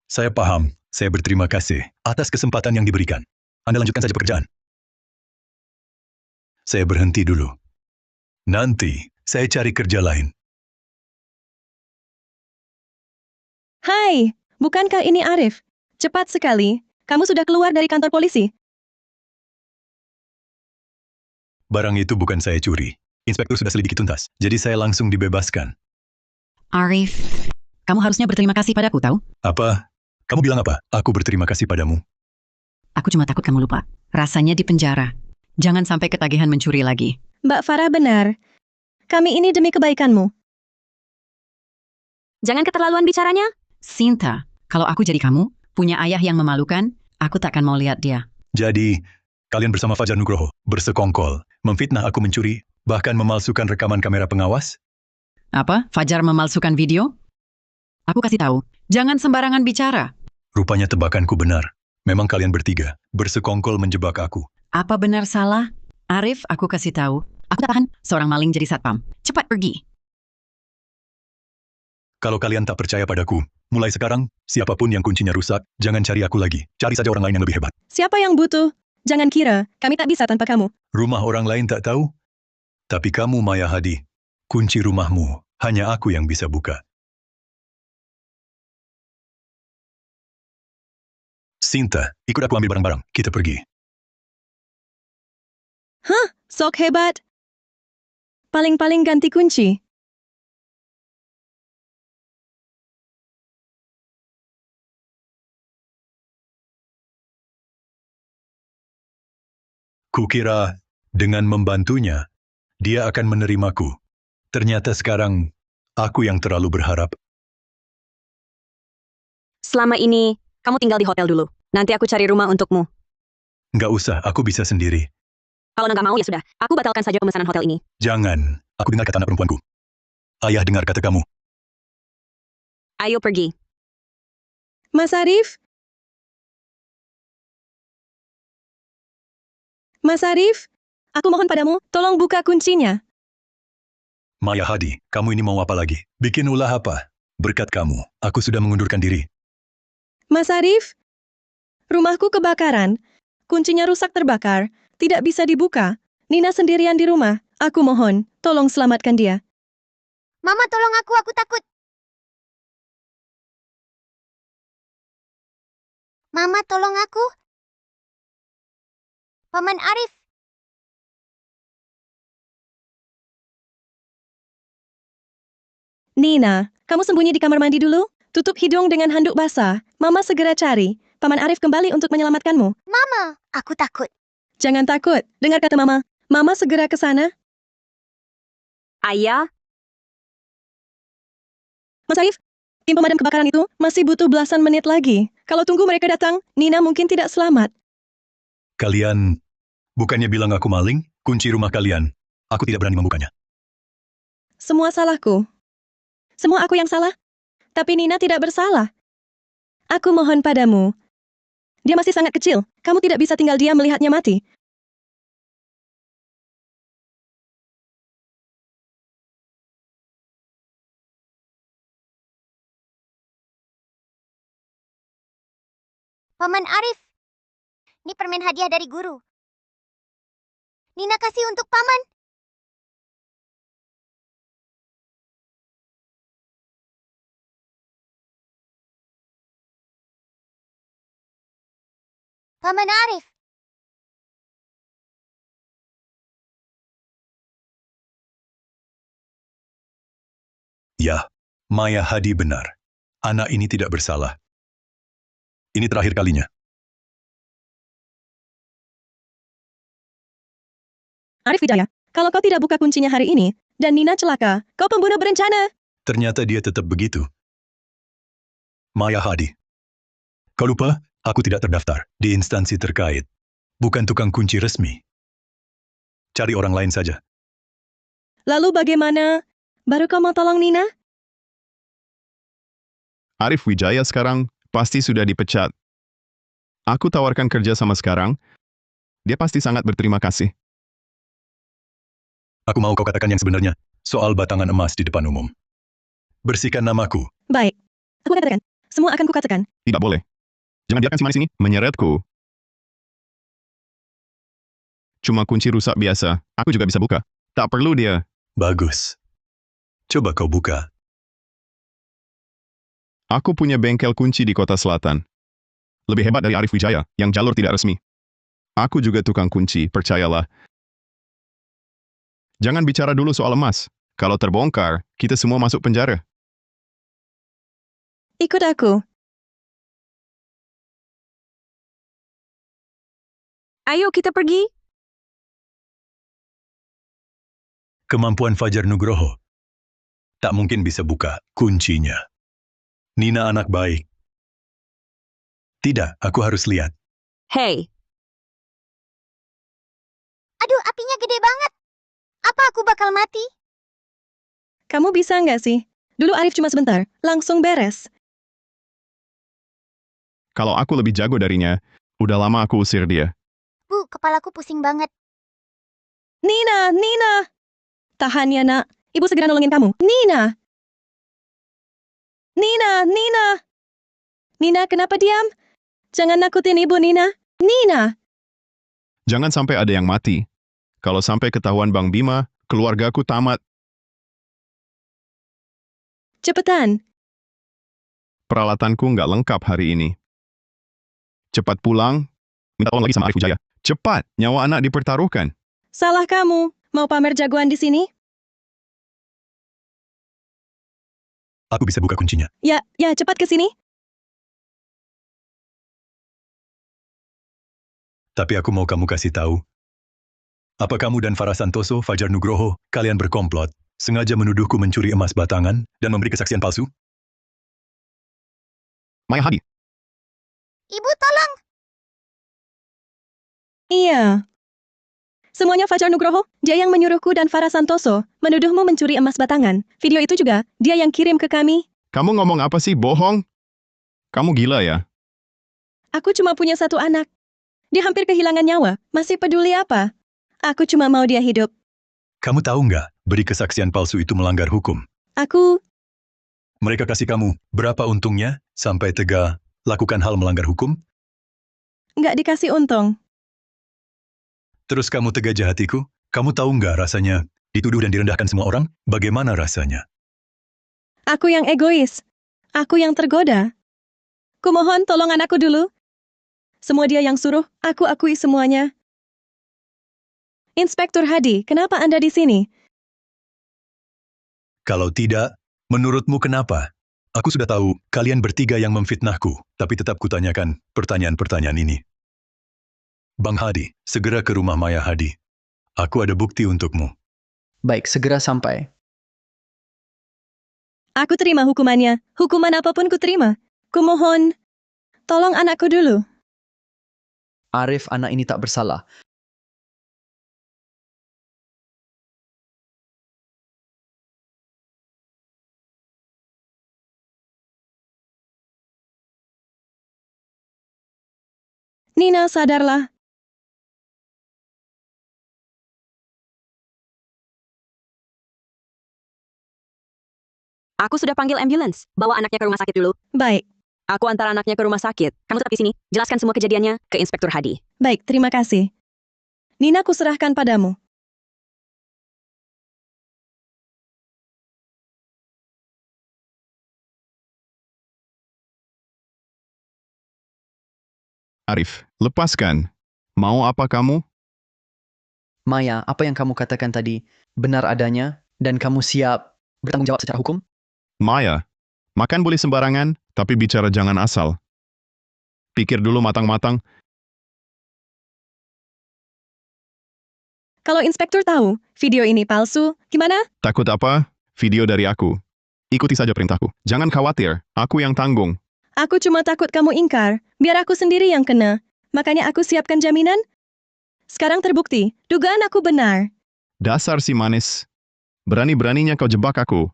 Saya paham. Saya berterima kasih atas kesempatan yang diberikan. Anda lanjutkan saja pekerjaan. Saya berhenti dulu. Nanti, Saya cari kerja lain. Hai, bukankah ini Arif? Cepat sekali, kamu sudah keluar dari kantor polisi. Barang itu bukan saya curi. Inspektur sudah selidiki tuntas, jadi saya langsung dibebaskan. Arif, kamu harusnya berterima kasih padaku, tahu? Apa? Kamu bilang apa? Aku berterima kasih padamu. Aku cuma takut kamu lupa. Rasanya di penjara. Jangan sampai ketagihan mencuri lagi. Mbak Farah benar. Kami ini demi kebaikanmu. Jangan keterlaluan bicaranya. Sinta, kalau aku jadi kamu, punya ayah yang memalukan, aku takkan mau lihat dia. Jadi, kalian bersama Fajar Nugroho bersekongkol, memfitnah aku mencuri, bahkan memalsukan rekaman kamera pengawas? Apa? Fajar memalsukan video? Aku kasih tahu, jangan sembarangan bicara. Rupanya tebakanku benar. Memang kalian bertiga bersekongkol menjebak aku. Apa benar salah? Arif, aku kasih tahu. Aku tak tahan seorang maling jadi satpam. Cepat pergi. Kalau kalian tak percaya padaku, mulai sekarang, siapapun yang kuncinya rusak, jangan cari aku lagi. Cari saja orang lain yang lebih hebat. Siapa yang butuh? Jangan kira, kami tak bisa tanpa kamu. Rumah orang lain tak tahu? Tapi kamu, Maya Hadi, kunci rumahmu, hanya aku yang bisa buka. Sinta, ikut aku ambil barang-barang. Kita pergi. Hah? Sok hebat. Paling-paling ganti kunci. Kukira, dengan membantunya, dia akan menerimaku. Ternyata sekarang, aku yang terlalu berharap. Selama ini, kamu tinggal di hotel dulu. Nanti aku cari rumah untukmu. Nggak usah, aku bisa sendiri. Kalau nggak mau ya sudah, aku batalkan saja pemesanan hotel ini. Jangan, aku dengar kata anak perempuanku. Ayah dengar kata kamu. Ayo pergi. Mas Arif? Mas Arif? Aku mohon padamu, tolong buka kuncinya. Maya Hadi, kamu ini mau apa lagi? Bikin ulah apa? Berkat kamu, aku sudah mengundurkan diri. Mas Arif? Rumahku kebakaran. Kuncinya rusak terbakar. Tidak bisa dibuka. Nina sendirian di rumah. Aku mohon, tolong selamatkan dia. Mama tolong aku takut. Mama tolong aku. Paman Arif. Nina, kamu sembunyi di kamar mandi dulu. Tutup hidung dengan handuk basah. Mama segera cari. Paman Arif kembali untuk menyelamatkanmu. Mama, aku takut. Jangan takut. Dengar kata Mama. Mama segera ke sana. Ayah, Mas Arif, tim pemadam kebakaran itu masih butuh belasan menit lagi. Kalau tunggu mereka datang, Nina mungkin tidak selamat. Kalian, bukannya bilang aku maling? Kunci rumah kalian. Aku tidak berani membukanya. Semua salahku. Semua aku yang salah. Tapi Nina tidak bersalah. Aku mohon padamu. Dia masih sangat kecil. Kamu tidak bisa tinggal diam melihatnya mati. Paman Arif. Ini permen hadiah dari guru. Nina kasih untuk paman. Paman Arif. Ya, Maya Hadi benar. Anak ini tidak bersalah. Ini terakhir kalinya. Arif Wijaya, kalau kau tidak buka kuncinya hari ini, dan Nina celaka, kau pembunuh berencana. Ternyata dia tetap begitu. Maya Hadi. Kau lupa, aku tidak terdaftar di instansi terkait. Bukan tukang kunci resmi. Cari orang lain saja. Lalu bagaimana? Baru kau mau tolong Nina? Arif Wijaya sekarang pasti sudah dipecat. Aku tawarkan kerja sama sekarang. Dia pasti sangat berterima kasih. Aku mau kau katakan yang sebenarnya soal batangan emas di depan umum. Bersihkan namaku. Baik. Aku katakan. Semua akan kukatakan. Tidak boleh. Jangan biarkan si manis ini menyeretku. Cuma kunci rusak biasa. Aku juga bisa buka. Tak perlu dia. Bagus. Coba kau buka. Aku punya bengkel kunci di Kota Selatan. Lebih hebat dari Arif Wijaya, yang jalur tidak resmi. Aku juga tukang kunci, percayalah. Jangan bicara dulu soal emas. Kalau terbongkar, kita semua masuk penjara. Ikut aku. Ayo kita pergi. Kemampuan Fajar Nugroho. Tak mungkin bisa buka kuncinya. Nina anak baik. Tidak, aku harus lihat. Hey, Aduh, apinya gede banget. Apa aku bakal mati? Kamu bisa nggak sih? Dulu Arif cuma sebentar, langsung beres. Kalau aku lebih jago darinya, udah lama aku usir dia. Bu, kepalaku pusing banget. Nina, Nina! Tahan ya, nak. Ibu segera nolongin kamu. Nina! Nina, Nina! Nina, kenapa diam? Jangan nakutin ibu, Nina. Nina! Jangan sampai ada yang mati. Kalau sampai ketahuan Bang Bima, keluargaku tamat. Cepetan. Peralatanku nggak lengkap hari ini. Cepat pulang, minta tolong lagi sama Arif Wijaya. Cepat, nyawa anak dipertaruhkan. Salah kamu. Mau pamer jagoan di sini? Aku bisa buka kuncinya. Ya, cepat ke sini. Tapi aku mau kamu kasih tahu. Apa kamu dan Farah Santoso, Fajar Nugroho, kalian berkomplot, sengaja menuduhku mencuri emas batangan dan memberi kesaksian palsu? Maya Hadi, Ibu, tolong. Iya. Semuanya Fajar Nugroho, dia yang menyuruhku dan Farah Santoso menuduhmu mencuri emas batangan. Video itu juga dia yang kirim ke kami. kamu ngomong apa sih, bohong? Kamu gila ya? Aku cuma punya satu anak. Dia hampir kehilangan nyawa. Masih peduli apa? Aku cuma mau dia hidup. Kamu tahu nggak, beri kesaksian palsu itu melanggar hukum. Aku, Mereka kasih kamu berapa untungnya sampai tega lakukan hal melanggar hukum? nggak dikasih untung. Terus kamu tega jahatiku? Kamu tahu nggak rasanya dituduh dan direndahkan semua orang? Bagaimana rasanya? Aku yang egois. Aku yang tergoda. Kumohon tolong anakku dulu. Semua dia yang suruh, aku akui semuanya. Inspektur Hadi, kenapa Anda di sini? Kalau tidak, menurutmu kenapa? Aku sudah tahu kalian bertiga yang memfitnahku, tapi tetap kutanyakan pertanyaan-pertanyaan ini. Bang Hadi, segera ke rumah Maya Hadi. Aku ada bukti untukmu. Baik, segera sampai. Aku terima hukumannya. Hukuman apapun ku terima. Kumohon, tolong anakku dulu. Arif, anak ini tak bersalah. Nina, sadarlah. aku sudah panggil ambulans. Bawa anaknya ke rumah sakit dulu. Baik, Aku antar anaknya ke rumah sakit. Kamu tetap di sini. Jelaskan semua kejadiannya ke Inspektur Hadi. baik, terima kasih. Nina, kuserahkan padamu. Arif, lepaskan. Mau apa kamu? Maya, apa yang kamu katakan tadi benar adanya dan kamu siap bertanggung jawab secara hukum? Maya, makan boleh sembarangan, tapi bicara jangan asal. Pikir dulu matang-matang. Kalau inspektur tahu video ini palsu, gimana? Takut apa? Video dari aku. Ikuti saja perintahku. Jangan khawatir, aku yang tanggung. Aku cuma takut kamu ingkar, biar aku sendiri yang kena. Makanya aku siapkan jaminan. Sekarang terbukti, dugaan aku benar. Dasar si manis. Berani-beraninya kau jebak aku.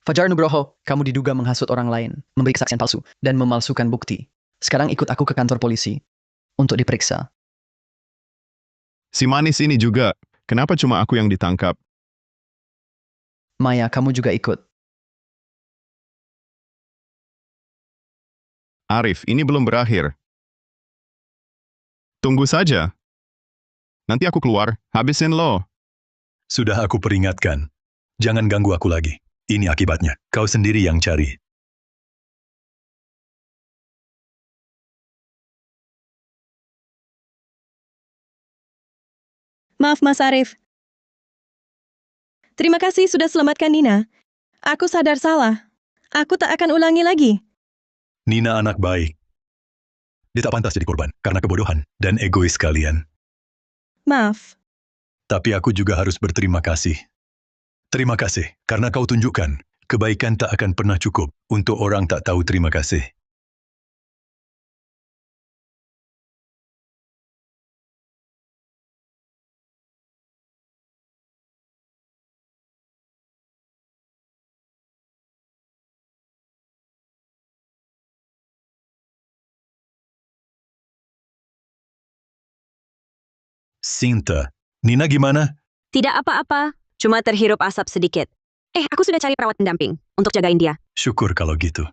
Fajar Nugroho, kamu diduga menghasut orang lain, memberi kesaksian palsu, dan memalsukan bukti. Sekarang ikut aku ke kantor polisi untuk diperiksa. Si manis ini juga. Kenapa cuma aku yang ditangkap? Maya, kamu juga ikut. Arif, ini belum berakhir. Tunggu saja. Nanti aku keluar, habisin lo. Sudah aku peringatkan. Jangan ganggu aku lagi. Ini akibatnya. Kau sendiri yang cari. Maaf, Mas Arif. Terima kasih sudah selamatkan Nina. Aku sadar salah. Aku tak akan ulangi lagi. Nina anak baik. Dia tak pantas jadi korban karena kebodohan dan egois kalian. Maaf. Tapi aku juga harus berterima kasih. Terima kasih karena kau tunjukkan kebaikan tak akan pernah cukup untuk orang tak tahu terima kasih. Sinta, Nina gimana? Tidak apa-apa, cuma terhirup asap sedikit. Aku sudah cari perawat pendamping untuk jagain dia. Syukur kalau gitu.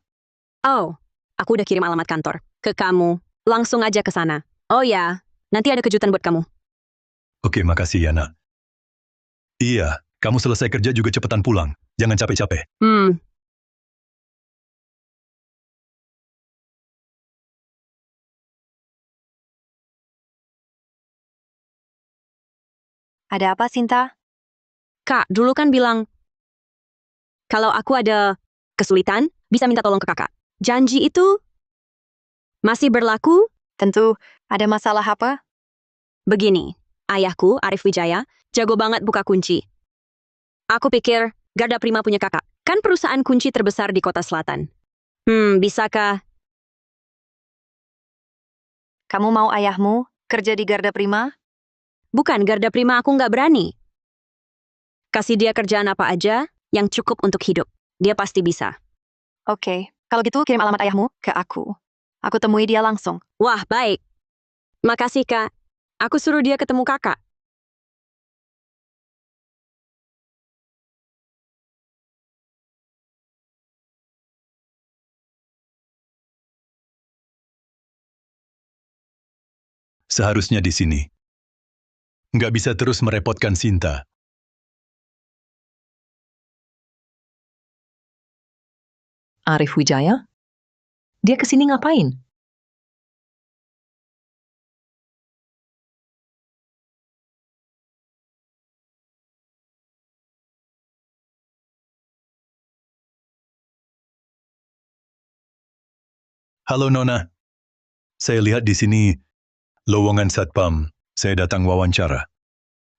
Oh, aku udah kirim alamat kantor ke kamu. Langsung aja ke sana. Oh ya, nanti ada kejutan buat kamu. Oke, makasih ya, nak. Iya, kamu selesai kerja juga cepetan pulang. Jangan capek-capek. Ada apa, Sinta? Kak, dulu kan bilang, kalau aku ada kesulitan, bisa minta tolong ke kakak. Janji itu masih berlaku? Tentu, ada masalah apa? Begini, ayahku, Arif Wijaya, jago banget buka kunci. Aku pikir, Garda Prima punya kakak. Kan perusahaan kunci terbesar di kota selatan. Bisakah? Kamu mau ayahmu kerja di Garda Prima? Bukan, Garda Prima aku nggak berani. Kasih dia kerjaan apa aja yang cukup untuk hidup. Dia pasti bisa. Oke, kalau gitu kirim alamat ayahmu ke aku. Aku temui dia langsung. Wah, baik. Makasih, Kak. Aku suruh dia ketemu kakak. Seharusnya di sini. Nggak bisa terus merepotkan Sinta. Arif Wijaya? Dia kesini ngapain? Halo Nona. Saya lihat di sini lowongan satpam. Saya datang wawancara.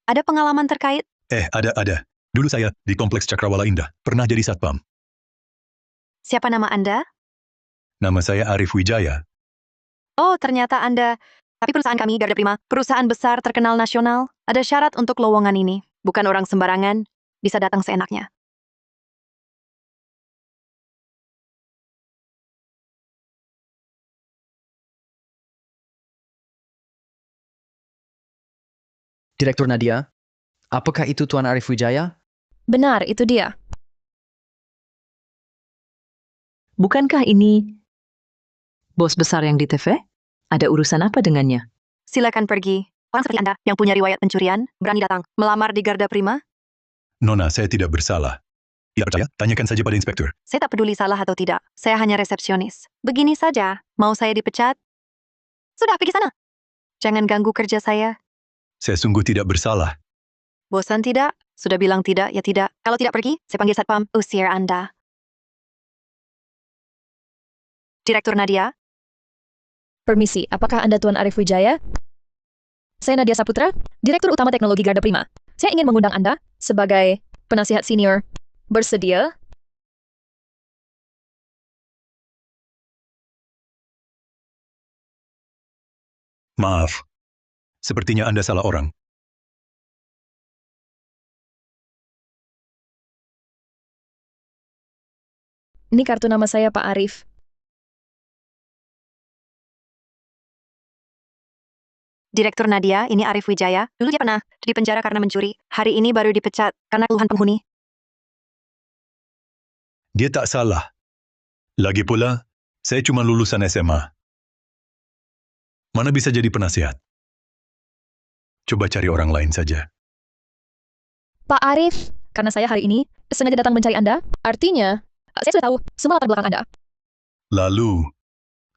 Ada pengalaman terkait? Ada. Dulu saya di Kompleks Cakrawala Indah. Pernah jadi satpam. Siapa nama Anda? Nama saya Arif Wijaya. Oh, ternyata Anda. Tapi perusahaan kami, Garda Prima, perusahaan besar terkenal nasional, ada syarat untuk lowongan ini. Bukan orang sembarangan, bisa datang seenaknya. Direktur Nadia, apakah itu Tuan Arif Wijaya? Benar, itu dia. Bukankah ini bos besar yang di TV? Ada urusan apa dengannya? Silakan pergi. Orang seperti Anda yang punya riwayat pencurian, berani datang melamar di Garda Prima? Nona, saya tidak bersalah. Tidak percaya? Tanyakan saja pada inspektur. Saya tak peduli salah atau tidak. Saya hanya resepsionis. Begini saja, mau saya dipecat? Sudah, pergi sana. Jangan ganggu kerja saya. Saya sungguh tidak bersalah. Bosan tidak? Sudah bilang tidak, ya tidak. Kalau tidak pergi, saya panggil satpam, usir Anda. Direktur Nadia? Permisi, apakah Anda Tuan Arif Wijaya? Saya Nadia Saputra, Direktur Utama Teknologi Garda Prima. Saya ingin mengundang Anda sebagai penasihat senior. Bersedia? Maaf. Sepertinya Anda salah orang. Ini kartu nama saya, Pak Arif. Direktur Nadia, ini Arif Wijaya. Dulu dia pernah di penjara karena mencuri. Hari ini baru dipecat karena keluhan penghuni. Dia tak salah. Lagi pula, saya cuma lulusan SMA. Mana bisa jadi penasihat? Coba cari orang lain saja. Pak Arif, karena saya hari ini sengaja datang mencari Anda, artinya saya sudah tahu semua latar belakang Anda. Lalu,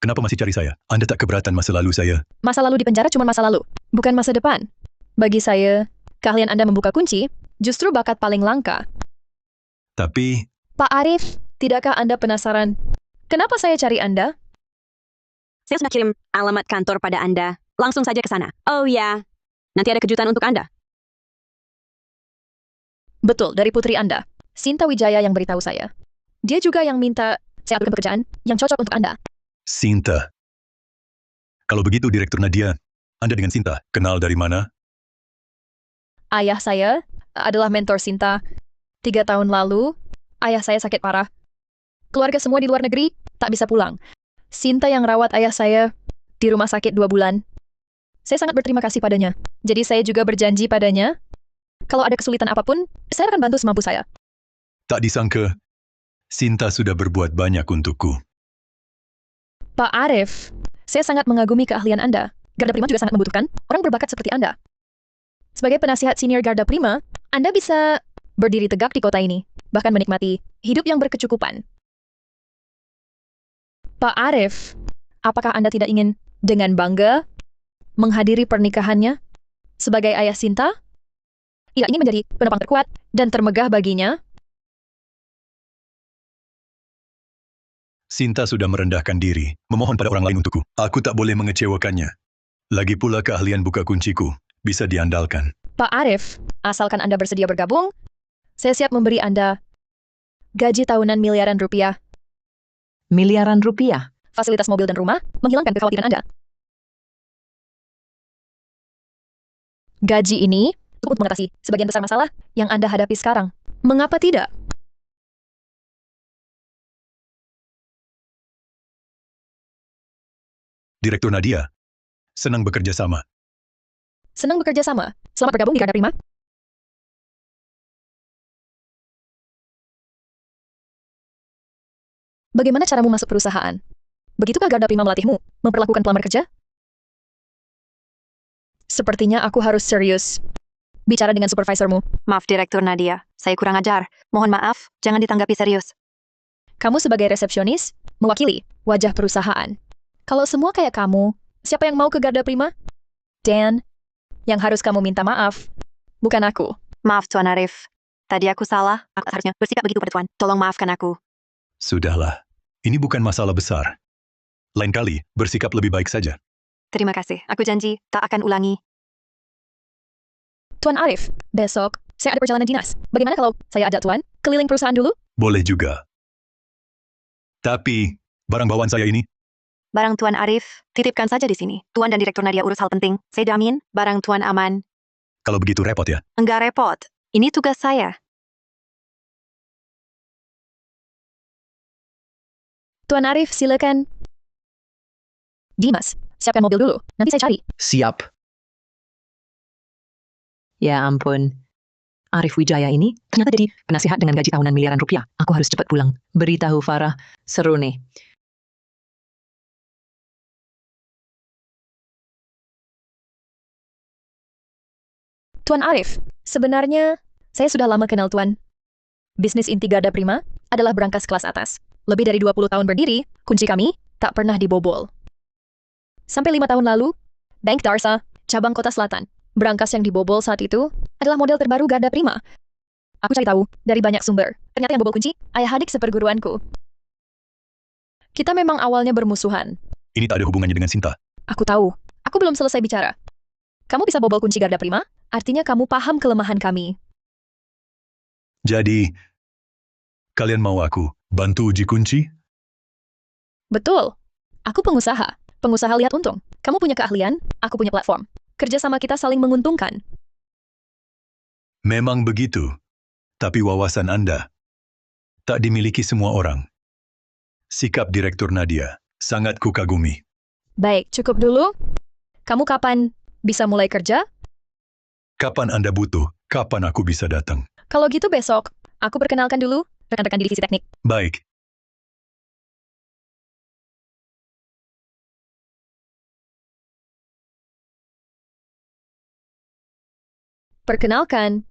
kenapa masih cari saya? Anda tak keberatan masa lalu saya? Masa lalu di penjara cuma masa lalu, bukan masa depan. Bagi saya, keahlian Anda membuka kunci justru bakat paling langka. Tapi, Pak Arif, tidakkah Anda penasaran kenapa saya cari Anda? Saya sudah kirim alamat kantor pada Anda. Langsung saja ke sana. Oh ya, nanti ada kejutan untuk Anda. Betul, dari putri Anda, Sinta Wijaya yang beritahu saya. Dia juga yang minta saya aturkan pekerjaan yang cocok untuk Anda. Sinta. Kalau begitu, Direktur Nadia, Anda dengan Sinta, kenal dari mana? Ayah saya adalah mentor Sinta. 3 tahun lalu, ayah saya sakit parah. Keluarga semua di luar negeri tak bisa pulang. Sinta yang rawat ayah saya di rumah sakit 2 bulan. Saya sangat berterima kasih padanya. Jadi saya juga berjanji padanya, kalau ada kesulitan apapun, saya akan bantu semampu saya. Tak disangka, Sinta sudah berbuat banyak untukku. Pak Arif, saya sangat mengagumi keahlian Anda. Garda Prima juga sangat membutuhkan orang berbakat seperti Anda. Sebagai penasihat senior Garda Prima, Anda bisa berdiri tegak di kota ini, bahkan menikmati hidup yang berkecukupan. Pak Arif, apakah Anda tidak ingin dengan bangga menghadiri pernikahannya sebagai ayah Sinta? Ia ingin menjadi penopang terkuat dan termegah baginya. Sinta sudah merendahkan diri, memohon pada orang lain untukku. Aku tak boleh mengecewakannya. Lagi pula keahlian buka kunciku bisa diandalkan. Pak Arif, asalkan Anda bersedia bergabung, saya siap memberi Anda gaji tahunan miliaran rupiah, Miliaran rupiah. fasilitas mobil dan rumah, menghilangkan kekhawatiran Anda. Gaji ini cukup untuk mengatasi sebagian besar masalah yang Anda hadapi sekarang. Mengapa tidak? Direktur Nadia, senang bekerja sama. Senang bekerja sama. Selamat bergabung di Garda Prima. Bagaimana caramu masuk perusahaan? Begitukah Garda Prima melatihmu memperlakukan pelamar kerja? Sepertinya aku harus serius bicara dengan supervisormu. Maaf, Direktur Nadia. Saya kurang ajar. Mohon maaf, jangan ditanggapi serius. Kamu sebagai resepsionis, mewakili wajah perusahaan. Kalau semua kayak kamu, siapa yang mau ke Garda Prima? Dan, yang harus kamu minta maaf, bukan aku. Maaf, Tuan Arif. Tadi aku salah. Aku harusnya bersikap begitu pada Tuan. Tolong maafkan aku. Sudahlah, ini bukan masalah besar. Lain kali, bersikap lebih baik saja. Terima kasih. Aku janji, tak akan ulangi. Tuan Arif, besok saya ada perjalanan dinas. Bagaimana kalau saya ajak Tuan keliling perusahaan dulu? Boleh juga. Tapi, barang bawaan saya ini, Barang Tuan Arif, titipkan saja di sini. Tuan dan Direktur Nadia urus hal penting. Saya jamin, barang Tuan aman. kalau begitu repot ya. Enggak repot. Ini tugas saya. Tuan Arif, silakan. Dimas, siapkan mobil dulu. Nanti saya cari. Siap. Ya ampun. Arif Wijaya ini ternyata jadi penasihat dengan gaji tahunan miliaran rupiah. Aku harus cepat pulang. Beritahu Farah. Seru nih. Tuan Arif, sebenarnya saya sudah lama kenal Tuan. Bisnis inti Garda Prima adalah berangkas kelas atas. Lebih dari 20 tahun berdiri, kunci kami tak pernah dibobol. Sampai 5 tahun lalu, Bank Darsa, cabang Kota Selatan, berangkas yang dibobol saat itu adalah model terbaru Garda Prima. Aku cari tahu dari banyak sumber. Ternyata yang bobol kunci, ayah adik seperguruanku. Kita memang awalnya bermusuhan. Ini tak ada hubungannya dengan Sinta. Aku tahu. Aku belum selesai bicara. Kamu bisa bobol kunci Garda Prima, artinya kamu paham kelemahan kami. Jadi, kalian mau aku bantu uji kunci? Betul. Aku pengusaha. Pengusaha lihat untung. Kamu punya keahlian, aku punya platform. Kerjasama kita saling menguntungkan. Memang begitu. Tapi wawasan Anda tak dimiliki semua orang. Sikap Direktur Nadia sangat kukagumi. Baik, cukup dulu. Kamu kapan bisa mulai kerja? Kapan Anda butuh, kapan aku bisa datang? Kalau gitu besok, aku perkenalkan dulu rekan-rekan di divisi teknik. Baik. Perkenalkan,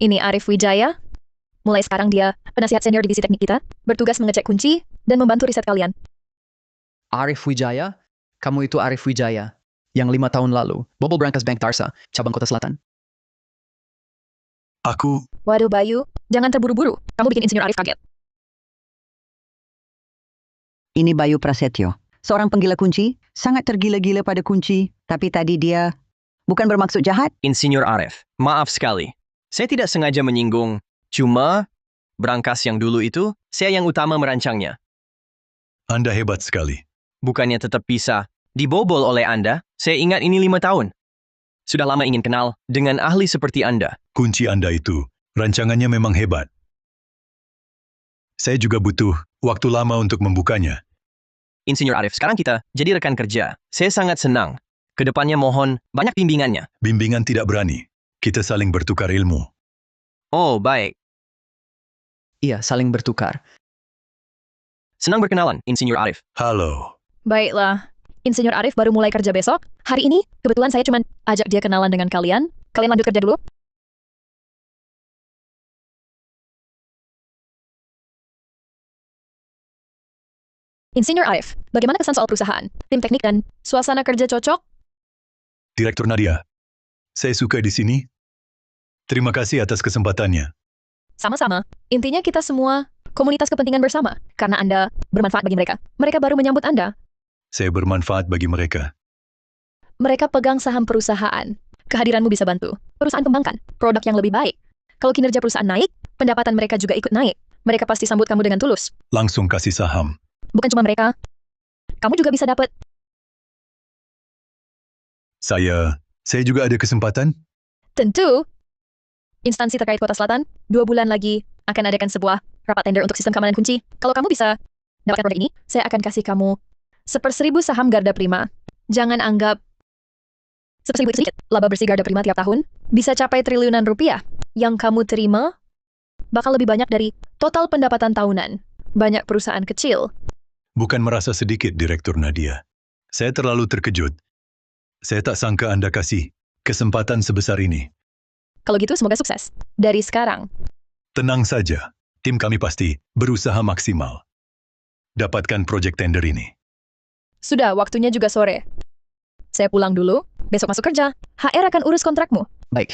Ini Arif Wijaya. Mulai sekarang dia penasihat senior divisi teknik kita, bertugas mengecek kunci dan membantu riset kalian. Arif Wijaya? Kamu itu Arif Wijaya, yang 5 tahun lalu, bobol Brankas Bank Tarsa, cabang Kota Selatan. Aku, Waduh Bayu, jangan terburu-buru. Kamu bikin Insinyur Arif kaget. Ini Bayu Prasetyo, seorang penggila kunci, sangat tergila-gila pada kunci, tapi tadi dia bukan bermaksud jahat. Insinyur Arif, maaf sekali. Saya tidak sengaja menyinggung. Cuma, Brankas yang dulu itu, saya yang utama merancangnya. Anda hebat sekali. Bukannya tetap bisa dibobol oleh Anda, saya ingat ini 5 tahun. Sudah lama ingin kenal dengan ahli seperti Anda. Kunci Anda itu, rancangannya memang hebat. Saya juga butuh waktu lama untuk membukanya. Insinyur Arif, sekarang kita jadi rekan kerja. Saya sangat senang. Kedepannya mohon banyak bimbingannya. Bimbingan tidak berani. Kita saling bertukar ilmu. Oh, baik. Iya, saling bertukar. Senang berkenalan, Insinyur Arif. Halo. Baiklah, Insinyur Arif baru mulai kerja besok. Hari ini, kebetulan saya cuma ajak dia kenalan dengan kalian. Kalian lanjut kerja dulu. Insinyur Arif, bagaimana kesan soal perusahaan, tim teknik dan suasana kerja cocok? Direktur Nadia, saya suka di sini. Terima kasih atas kesempatannya. Sama-sama. Intinya kita semua komunitas kepentingan bersama. Karena Anda bermanfaat bagi mereka. Mereka baru menyambut Anda. Saya bermanfaat bagi mereka. Mereka pegang saham perusahaan. Kehadiranmu bisa bantu perusahaan kembangkan produk yang lebih baik. Kalau kinerja perusahaan naik, pendapatan mereka juga ikut naik. Mereka pasti sambut kamu dengan tulus. Langsung kasih saham. Bukan cuma mereka. Kamu juga bisa dapat. Saya juga ada kesempatan. Tentu. Instansi terkait Kota Selatan, 2 bulan lagi akan adakan sebuah rapat tender untuk sistem keamanan kunci. Kalau kamu bisa dapatkan proyek ini, saya akan kasih kamu 1/1000 saham Garda Prima. Jangan anggap 1/1000 itu sedikit. Laba bersih Garda Prima tiap tahun bisa capai triliunan rupiah. Yang kamu terima bakal lebih banyak dari total pendapatan tahunan. Banyak perusahaan kecil. Bukan merasa sedikit, Direktur Nadia. Saya terlalu terkejut. Saya tak sangka Anda kasih kesempatan sebesar ini. Kalau gitu semoga sukses. Dari sekarang. Tenang saja, tim kami pasti berusaha maksimal. Dapatkan proyek tender ini. Sudah, waktunya juga sore. Saya pulang dulu, besok masuk kerja. HR akan urus kontrakmu. Baik.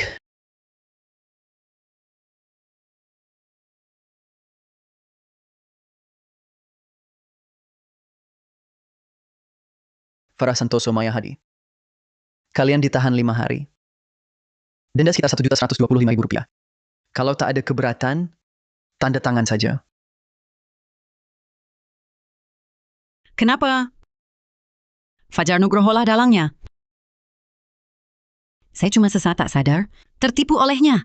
Farah Santoso Maya Hadi. Kalian ditahan 5 hari. Denda sekitar Rp1.125.000. Kalau tak ada keberatan, tanda tangan saja. Kenapa? Fajar Nugroho lah dalangnya. Saya cuma sesaat tak sadar, tertipu olehnya.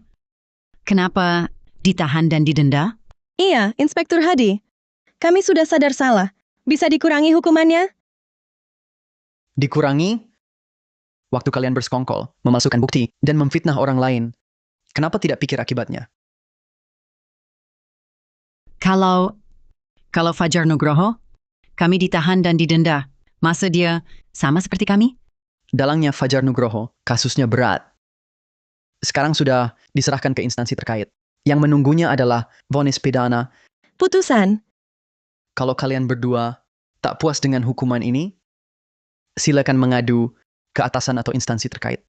Kenapa ditahan dan didenda? Iya, Inspektur Hadi. Kami sudah sadar salah. Bisa dikurangi hukumannya? Dikurangi? Waktu kalian bersekongkol, memalsukan bukti, dan memfitnah orang lain. Kenapa tidak pikir akibatnya? Kalau Fajar Nugroho, kami ditahan dan didenda. Masa dia sama seperti kami? Dalangnya Fajar Nugroho, kasusnya berat. Sekarang sudah diserahkan ke instansi terkait. Yang menunggunya adalah vonis pidana. Putusan. Kalau kalian berdua tak puas dengan hukuman ini, silakan mengadu ke atasan atau instansi terkait.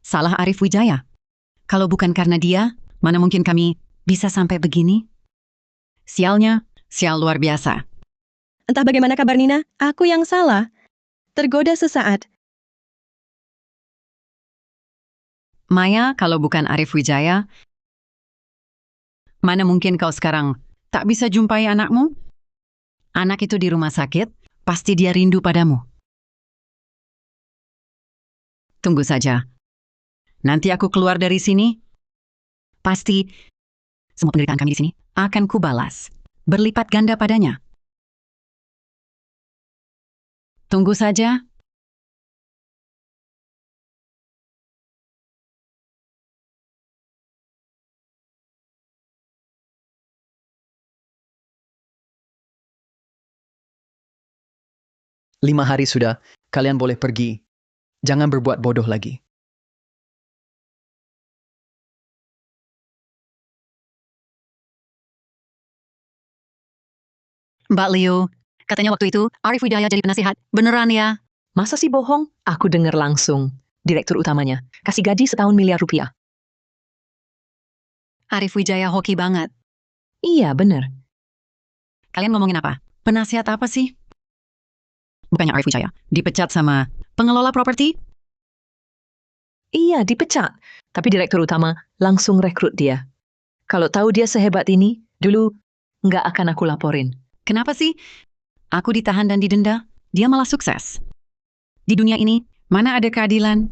Salah Arif Wijaya. Kalau bukan karena dia, mana mungkin kami bisa sampai begini? Sialnya, sial luar biasa. Entah bagaimana kabar Nina, aku yang salah. Tergoda sesaat. Maya, kalau bukan Arif Wijaya, mana mungkin kau sekarang tak bisa jumpai anakmu? Anak itu di rumah sakit, pasti dia rindu padamu. Tunggu saja. Nanti aku keluar dari sini, pasti semua penderitaan kami di sini akan kubalas. Berlipat ganda padanya. Tunggu saja. Lima hari sudah, kalian boleh pergi. Jangan berbuat bodoh lagi. Mbak Leo, katanya waktu itu Arif Widaya jadi penasihat. Beneran ya? Masa sih bohong? Aku dengar langsung. Direktur utamanya. Kasih gaji setahun miliar rupiah. Arif Wijaya hoki banget. Iya, bener. Kalian ngomongin apa? Penasihat apa sih? Bukannya Arif Wijaya dipecat sama pengelola properti? Iya, dipecat. Tapi direktur utama langsung rekrut dia. Kalau tahu dia sehebat ini, dulu nggak akan aku laporin. Kenapa sih? Aku ditahan dan didenda, dia malah sukses. Di dunia ini, mana ada keadilan?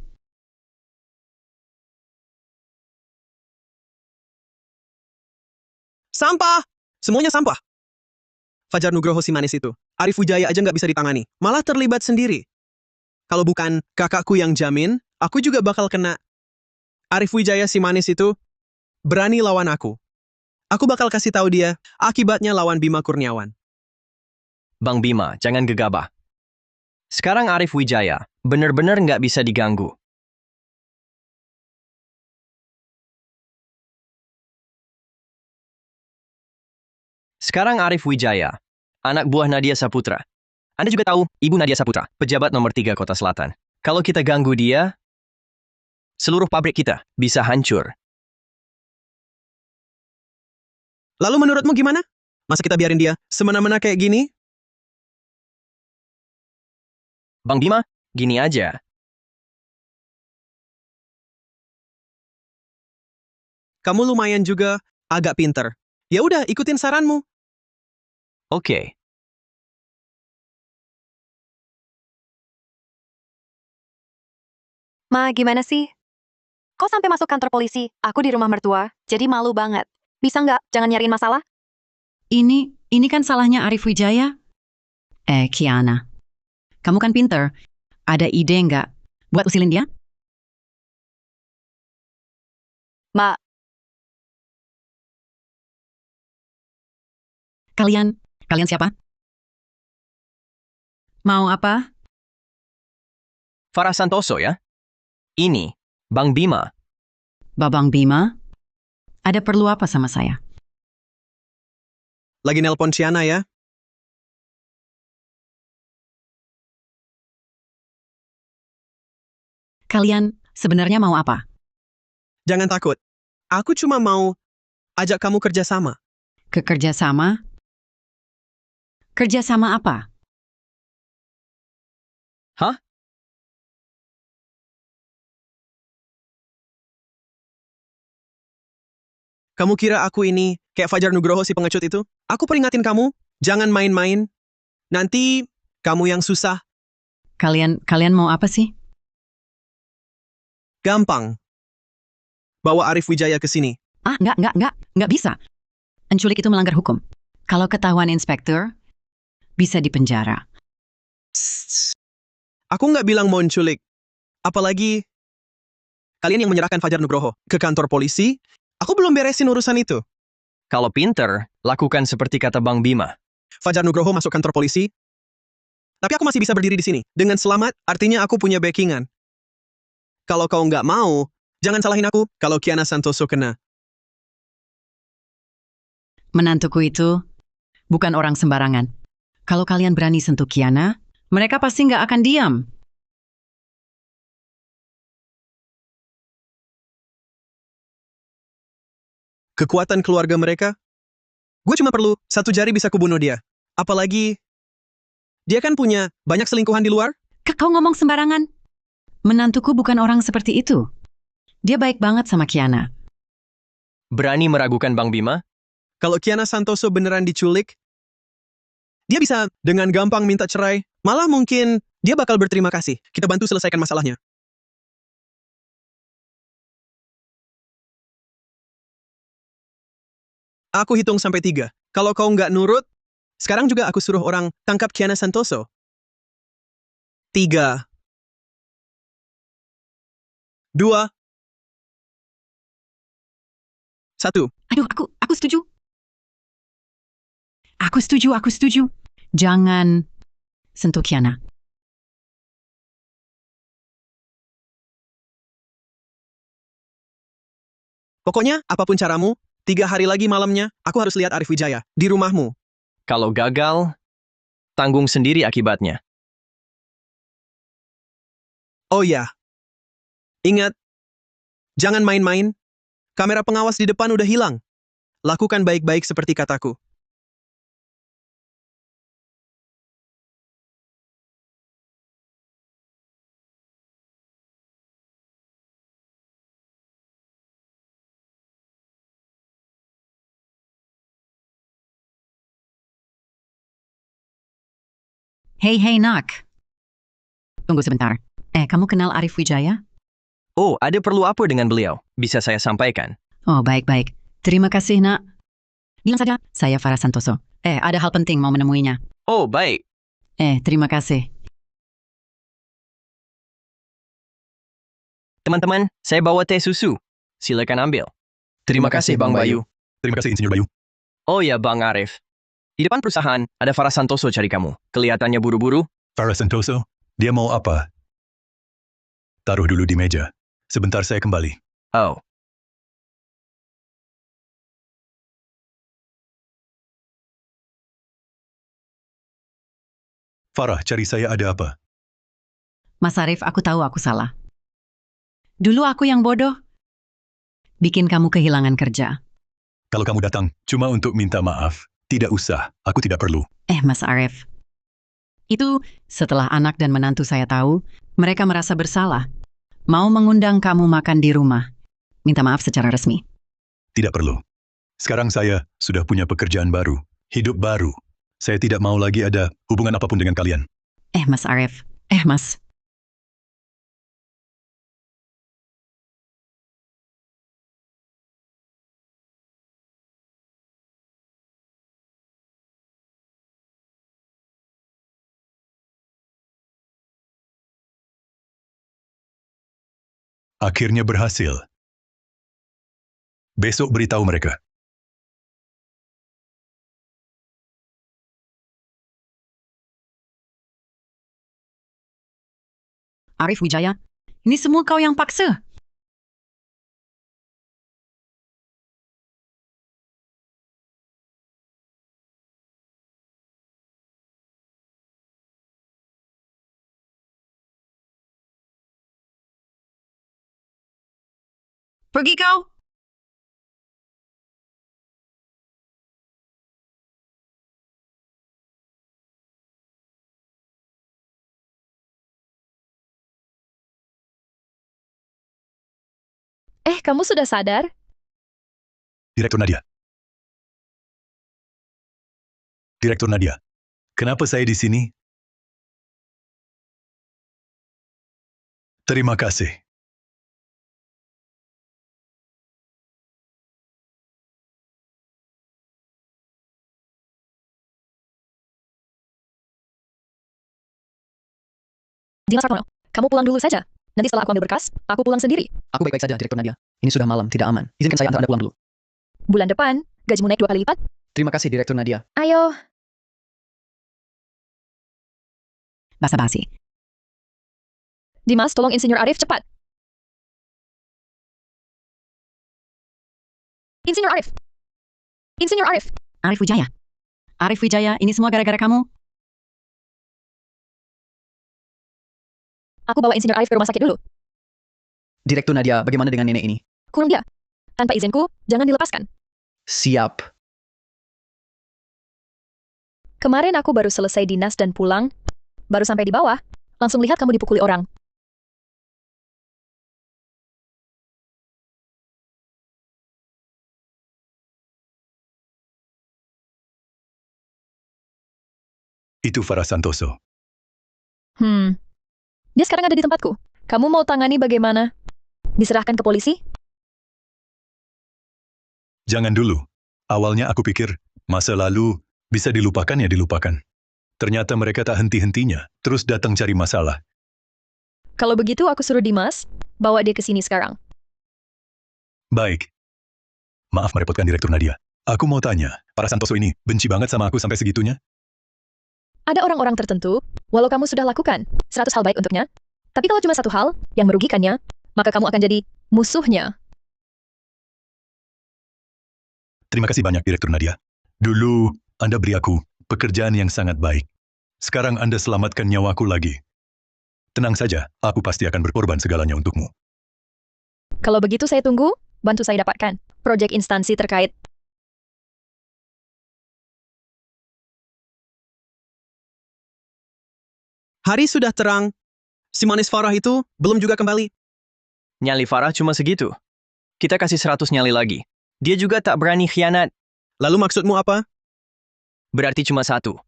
Sampah! Semuanya sampah. Fajar Nugroho si manis itu. Arif Wijaya aja nggak bisa ditangani. Malah terlibat sendiri. Kalau bukan kakakku yang jamin, aku juga bakal kena. Arif Wijaya si manis itu berani lawan aku. Aku bakal kasih tahu dia akibatnya lawan Bima Kurniawan. Bang Bima, jangan gegabah. Sekarang Arif Wijaya bener-bener nggak bisa diganggu. Sekarang Arif Wijaya, anak buah Nadia Saputra. Anda juga tahu, Ibu Nadia Saputra, pejabat nomor 3 Kota Selatan. Kalau kita ganggu dia, seluruh pabrik kita bisa hancur. Lalu menurutmu gimana? Masa kita biarin dia semena-mena kayak gini? Bang Bima, gini aja. Kamu lumayan juga agak pinter. Ya udah, ikutin saranmu. Oke. Ma, gimana sih? Kok sampai masuk kantor polisi? Aku di rumah mertua, jadi malu banget. Bisa nggak jangan nyariin masalah? Ini kan salahnya Arif Wijaya. Kiana, kamu kan pinter. Ada ide nggak buat usilin dia? Ma, Kalian siapa? Mau apa? Farah Santoso ya? Ini, Bang Bima. Babang Bima? Ada perlu apa sama saya? Lagi nelpon Ciana ya? Kalian sebenarnya mau apa? Jangan takut. Aku cuma mau ajak kamu kerja sama. Kerja sama? Kerja sama apa? Hah? Kamu kira aku ini kayak Fajar Nugroho si pengecut itu? Aku peringatin kamu, jangan main-main. Nanti kamu yang susah. Kalian mau apa sih? Gampang. Bawa Arif Wijaya ke sini. Nggak bisa. Penculik itu melanggar hukum. Kalau ketahuan inspektur, bisa dipenjara. Aku nggak bilang mau menculik. Apalagi kalian yang menyerahkan Fajar Nugroho ke kantor polisi, aku belum beresin urusan itu. Kalau pinter, lakukan seperti kata Bang Bima. Fajar Nugroho masuk kantor polisi, tapi aku masih bisa berdiri di sini. Dengan selamat, artinya aku punya backingan. Kalau kau nggak mau, jangan salahin aku kalau Kiana Santoso kena. Menantuku itu bukan orang sembarangan. Kalau kalian berani sentuh Kiana, mereka pasti nggak akan diam. Kekuatan keluarga mereka, gue cuma perlu satu jari bisa kubunuh dia. Apalagi, dia kan punya banyak selingkuhan di luar. Kau ngomong sembarangan. Menantuku bukan orang seperti itu. Dia baik banget sama Kiana. Berani meragukan Bang Bima? Kalau Kiana Santoso beneran diculik, dia bisa dengan gampang minta cerai. Malah mungkin dia bakal berterima kasih. Kita bantu selesaikan masalahnya. Aku hitung sampai 3. Kalau kau nggak nurut, sekarang juga aku suruh orang tangkap Kiana Santoso. 3, 2, 1. Aduh, aku setuju. Aku setuju. Jangan sentuh Kiana. Pokoknya, apapun caramu, 3 hari lagi malamnya, aku harus lihat Arif Wijaya di rumahmu. Kalau gagal, tanggung sendiri akibatnya. Oh ya, ingat, jangan main-main. Kamera pengawas di depan udah hilang. Lakukan baik-baik seperti kataku. Hey, nak. Tunggu sebentar. Kamu kenal Arif Wijaya? Oh, ada perlu apa dengan beliau? Bisa saya sampaikan? Oh, baik-baik. Terima kasih, nak. Bilang saja, saya Farah Santoso. Ada hal penting mau menemuinya. Oh, baik. Terima kasih. Teman-teman, saya bawa teh susu. Silakan ambil. Terima kasih, Bang Bayu. Terima kasih, Insinyur Bayu. Oh ya, Bang Arif. Di depan perusahaan, ada Farah Santoso cari kamu. Kelihatannya buru-buru. Farah Santoso, dia mau apa? Taruh dulu di meja. Sebentar saya kembali. Oh. Farah, cari saya ada apa? Mas Arif, aku tahu aku salah. Dulu aku yang bodoh. Bikin kamu kehilangan kerja. Kalau kamu datang cuma untuk minta maaf, tidak usah, aku tidak perlu. Mas Arif. Itu setelah anak dan menantu saya tahu, mereka merasa bersalah. Mau mengundang kamu makan di rumah. Minta maaf secara resmi. Tidak perlu. Sekarang saya sudah punya pekerjaan baru, hidup baru. Saya tidak mau lagi ada hubungan apapun dengan kalian. Mas Arif. Mas. Akhirnya berhasil. Besok beritahu mereka. Arif Wijaya, ini semua kau yang paksa. Pergi kau. Kamu sudah sadar? Direktur Nadia. Direktur Nadia, kenapa saya di sini? Terima kasih. Dimas Hartono, kamu pulang dulu saja. Nanti setelah aku ambil berkas, aku pulang sendiri. Aku baik-baik saja, Direktur Nadia. Ini sudah malam, tidak aman. Izinkan saya antar Anda pulang dulu. Bulan depan, gajimu naik 2 kali lipat. Terima kasih, Direktur Nadia. Ayo. Basa-basi. Dimas, tolong Insinyur Arif cepat. Insinyur Arif. Insinyur Arif. Arif Wijaya. Arif Wijaya, ini semua gara-gara kamu. Aku bawa Insinyur Arif ke rumah sakit dulu. Direktur Nadia, bagaimana dengan nenek ini? Kurung dia. Tanpa izinku, jangan dilepaskan. Siap. Kemarin aku baru selesai dinas dan pulang. Baru sampai di bawah, langsung lihat kamu dipukuli orang. Itu Farah Santoso. Dia sekarang ada di tempatku. Kamu mau tangani bagaimana? Diserahkan ke polisi? Jangan dulu. Awalnya aku pikir, masa lalu bisa dilupakan ya dilupakan. Ternyata mereka tak henti-hentinya, terus datang cari masalah. Kalau begitu aku suruh Dimas, bawa dia ke sini sekarang. Baik. Maaf merepotkan Direktur Nadia. Aku mau tanya, para Santoso ini benci banget sama aku sampai segitunya? Ada orang-orang tertentu, walau kamu sudah lakukan 100 hal baik untuknya, tapi kalau cuma satu hal yang merugikannya, maka kamu akan jadi musuhnya. Terima kasih banyak Direktur Nadia. Dulu, Anda beri aku pekerjaan yang sangat baik. Sekarang Anda selamatkan nyawaku lagi. Tenang saja, aku pasti akan berkorban segalanya untukmu. Kalau begitu saya tunggu, bantu saya dapatkan proyek instansi terkait. Hari sudah terang. Si manis Farah itu belum juga kembali. Nyali Farah cuma segitu. Kita kasih 100 nyali lagi. Dia juga tak berani khianat. Lalu maksudmu apa? Berarti cuma satu.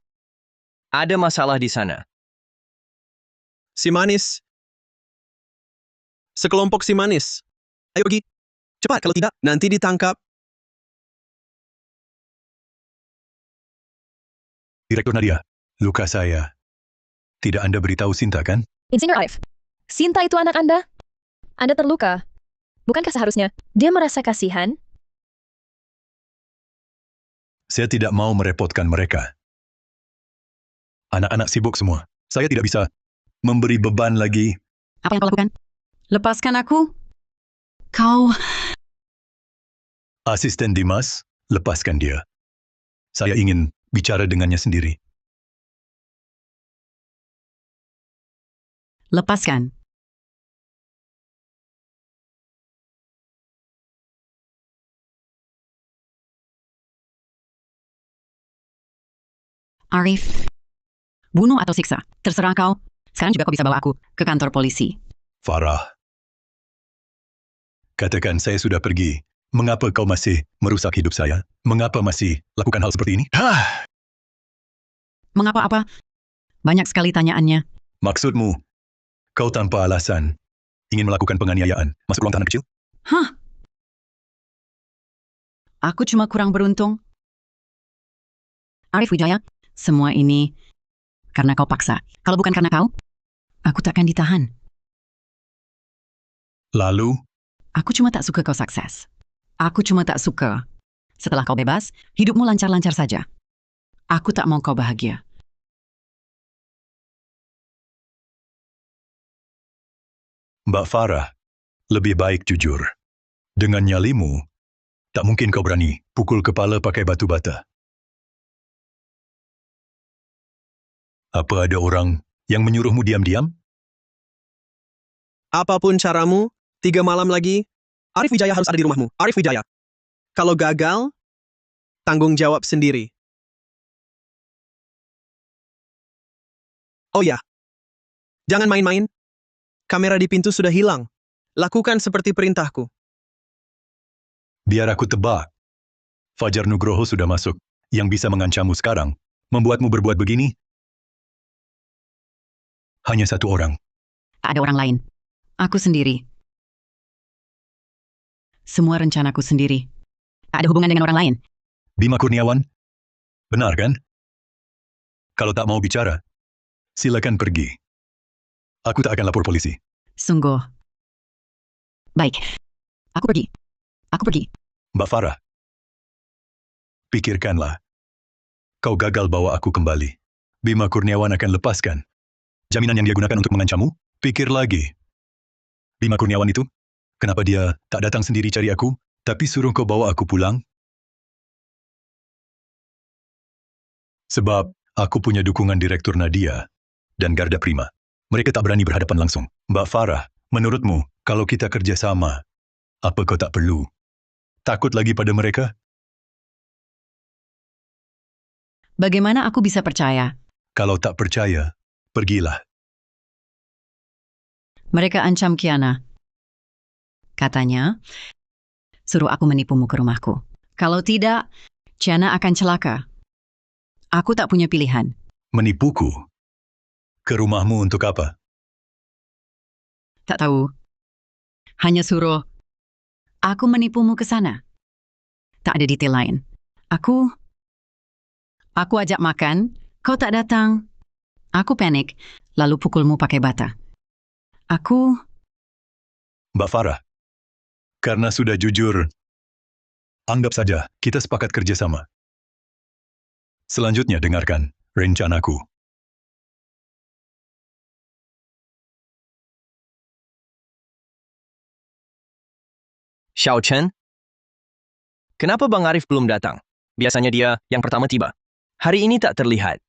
Ada masalah di sana. Si manis. Sekelompok si manis. Ayo pergi. Cepat, kalau tidak, nanti ditangkap. Direktur Nadia, luka saya. Tidak Anda beritahu Sinta, kan? Insinyur Arif, Sinta itu anak Anda. Anda terluka. Bukankah seharusnya dia merasa kasihan? Saya tidak mau merepotkan mereka. Anak-anak sibuk semua. Saya tidak bisa memberi beban lagi. Apa yang kau lakukan? Lepaskan aku. Kau... Asisten Dimas, lepaskan dia. Saya ingin bicara dengannya sendiri. Lepaskan. Arif. Bunuh atau siksa. Terserah kau. Sekarang juga kau bisa bawa aku ke kantor polisi. Farah. Katakan saya sudah pergi. Mengapa kau masih merusak hidup saya? Mengapa masih lakukan hal seperti ini? Mengapa apa? Banyak sekali tanyaannya. Maksudmu, kau tanpa alasan ingin melakukan penganiayaan masuk ruang tahanan kecil? Hah? Aku cuma kurang beruntung. Arif Wijaya, semua ini karena kau paksa. Kalau bukan karena kau, aku takkan ditahan. Lalu? Aku cuma tak suka kau sukses. Aku cuma tak suka. Setelah kau bebas, hidupmu lancar-lancar saja. Aku tak mau kau bahagia. Mbak Farah, lebih baik jujur. Dengan nyalimu, tak mungkin kau berani pukul kepala pakai batu bata. Apa ada orang yang menyuruhmu diam-diam? Apapun caramu, 3 malam lagi, Arif Wijaya harus ada di rumahmu. Arif Wijaya. Kalau gagal, tanggung jawab sendiri. Oh ya, jangan main-main. Kamera di pintu sudah hilang. Lakukan seperti perintahku. Biar aku tebak. Fajar Nugroho sudah masuk. Yang bisa mengancammu sekarang, membuatmu berbuat begini? Hanya satu orang. Tak ada orang lain. Aku sendiri. Semua rencanaku sendiri. Tak ada hubungan dengan orang lain. Bima Kurniawan? Benar kan? Kalau tak mau bicara, silakan pergi. Aku tak akan lapor polisi. Sungguh. Baik. Aku pergi. Aku pergi. Mbak Farah, pikirkanlah. Kau gagal bawa aku kembali. Bima Kurniawan akan lepaskan. Jaminan yang dia gunakan untuk mengancammu? Pikir lagi. Bima Kurniawan itu? Kenapa dia tak datang sendiri cari aku, tapi suruh kau bawa aku pulang? Sebab aku punya dukungan Direktur Nadia dan Garda Prima. Mereka tak berani berhadapan langsung. Mbak Farah, menurutmu, kalau kita kerjasama, apa kau tak perlu takut lagi pada mereka? Bagaimana aku bisa percaya? Kalau tak percaya, pergilah. Mereka ancam Kiana. Katanya, suruh aku menipumu ke rumahku. Kalau tidak, Kiana akan celaka. Aku tak punya pilihan. Menipuku? Ke rumahmu untuk apa? Tak tahu. Hanya suruh aku menipumu ke sana. Tak ada detail lain. Aku ajak makan, kau tak datang. Aku panik, lalu pukulmu pakai bata. Mbak Farah, karena sudah jujur, anggap saja kita sepakat kerjasama. Selanjutnya dengarkan rencanaku. Xiao Chen? Kenapa Bang Arif belum datang? Biasanya dia yang pertama tiba. Hari ini tak terlihat.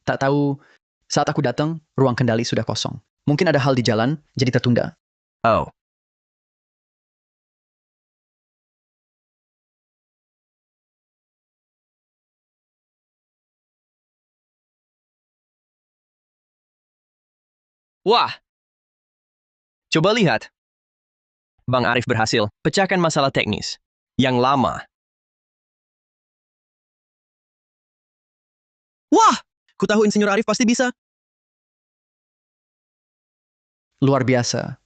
Tak tahu, saat aku datang, ruang kendali sudah kosong. Mungkin ada hal di jalan, jadi tertunda. Oh. Wah! Coba lihat. Bang Arif berhasil pecahkan masalah teknis yang lama. Wah! Ku tahu Insinyur Arif pasti bisa. Luar biasa.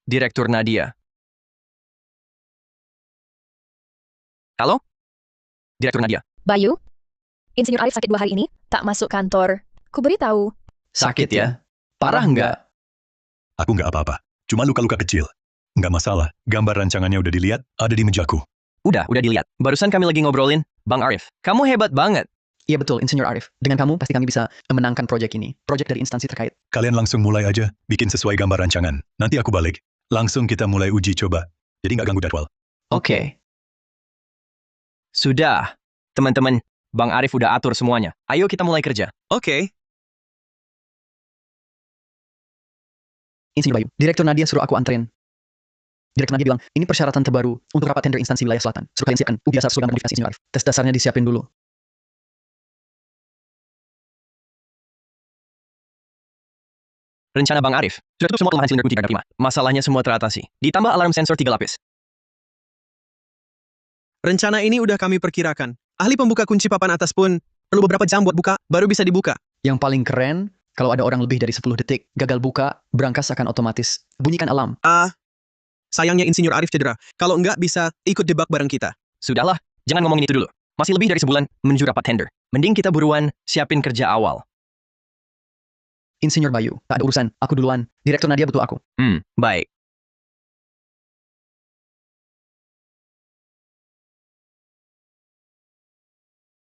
Direktur Nadia. Halo? Direktur Nadia. Bayu, Insinyur Arif sakit 2 hari ini, tak masuk kantor. Ku beritahu. Sakit ya? Parah enggak? Aku nggak apa-apa, cuma luka-luka kecil. Nggak masalah, gambar rancangannya udah dilihat, ada di mejaku. Udah dilihat. Barusan kami lagi ngobrolin. Bang Arif, kamu hebat banget. Iya betul, Insinyur Arif. Dengan kamu, pasti kami bisa memenangkan proyek ini. Proyek dari instansi terkait. Kalian langsung mulai aja, bikin sesuai gambar rancangan. Nanti aku balik. Langsung kita mulai uji coba. Jadi nggak ganggu jadwal. Oke. Sudah. Teman-teman, Bang Arif udah atur semuanya. Ayo kita mulai kerja. Oke. Insinyur Bayu, Direktur Nadia suruh aku anterin. Direktur Nadia bilang, ini persyaratan terbaru untuk rapat tender instansi wilayah selatan. Suruh kalian siapkan UB dasar surat modifikasi Insinyur Arif. Tes dasarnya disiapin dulu. Rencana Bang Arif sudah tutup semua kelemahan silinder kunci garda prima. Masalahnya semua teratasi. Ditambah alarm sensor 3 lapis. Rencana ini udah kami perkirakan. Ahli pembuka kunci papan atas pun perlu beberapa jam buat buka, baru bisa dibuka. Yang paling keren, kalau ada orang lebih dari 10 detik gagal buka, brankas akan otomatis bunyikan alarm. Sayangnya Insinyur Arif cedera. Kalau enggak bisa ikut debak bareng kita. Sudahlah, jangan ngomongin itu dulu. Masih lebih dari sebulan menuju rapat tender. Mending kita buruan siapin kerja awal. Insinyur Bayu, tak ada urusan. Aku duluan. Direktur Nadia butuh aku. Baik.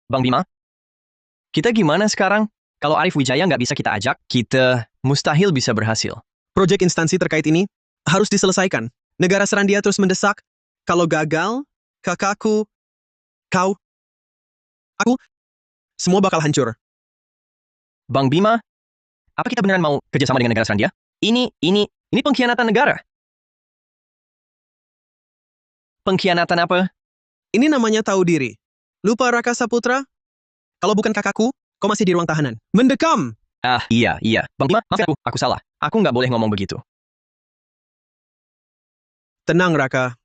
Bang Bima, kita gimana sekarang? Kalau Arif Wijaya nggak bisa kita ajak, kita mustahil bisa berhasil. Proyek instansi terkait ini harus diselesaikan. Negara Serandia terus mendesak. Kalau gagal, kakakku, kau, aku, semua bakal hancur. Bang Bima, apa kita beneran mau kerjasama dengan negara Serandia? Ini pengkhianatan negara. Pengkhianatan apa? Ini namanya tahu diri. Lupa Raka Saputra? Kalau bukan kakakku, kau masih di ruang tahanan. Mendekam! Iya. Bang Bima, maafin aku salah. Aku nggak boleh ngomong begitu. Tenang, Raka.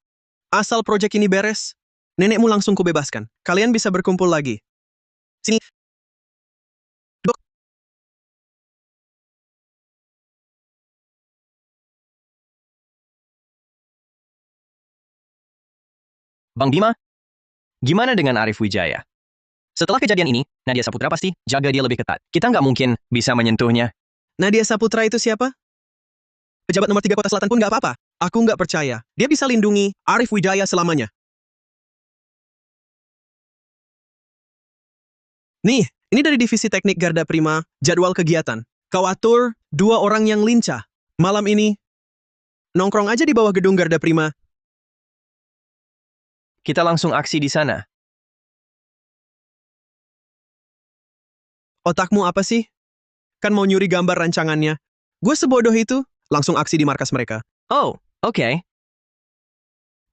Asal proyek ini beres, nenekmu langsung kubebaskan. Kalian bisa berkumpul lagi. Sini. Duduk. Bang Bima, gimana dengan Arif Wijaya? Setelah kejadian ini, Nadia Saputra pasti jaga dia lebih ketat. Kita nggak mungkin bisa menyentuhnya. Nadia Saputra itu siapa? Pejabat nomor 3 Kota Selatan pun nggak apa-apa. Aku nggak percaya. Dia bisa lindungi Arif Wijaya selamanya. Nih, ini dari Divisi Teknik Garda Prima, jadwal kegiatan. Kau atur 2 orang yang lincah. Malam ini, nongkrong aja di bawah gedung Garda Prima. Kita langsung aksi di sana. Otakmu apa sih? Kan mau nyuri gambar rancangannya. Gue sebodoh itu, langsung aksi di markas mereka. Oh, oke.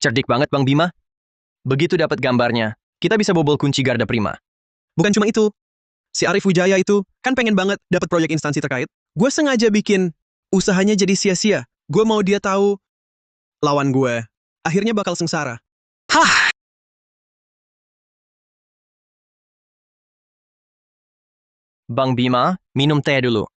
Cerdik banget Bang Bima. Begitu dapat gambarnya, kita bisa bobol kunci Garda Prima. Bukan cuma itu. Si Arif Wijaya itu kan pengen banget dapat proyek instansi terkait. Gue sengaja bikin usahanya jadi sia-sia. Gue mau dia tahu lawan gue. Akhirnya bakal sengsara. Hah! Bang Bima, minum teh dulu.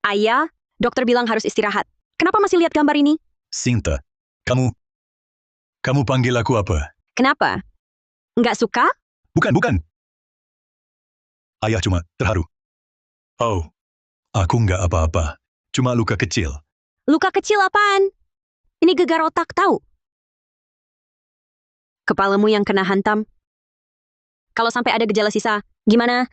Ayah, dokter bilang harus istirahat. Kenapa masih lihat gambar ini? Sinta, kamu panggil aku apa? Kenapa? Nggak suka? Bukan. Ayah cuma terharu. Oh, aku nggak apa-apa. Cuma luka kecil. Luka kecil apaan? Ini gegar otak tahu. Kepalamu yang kena hantam. Kalau sampai ada gejala sisa, gimana?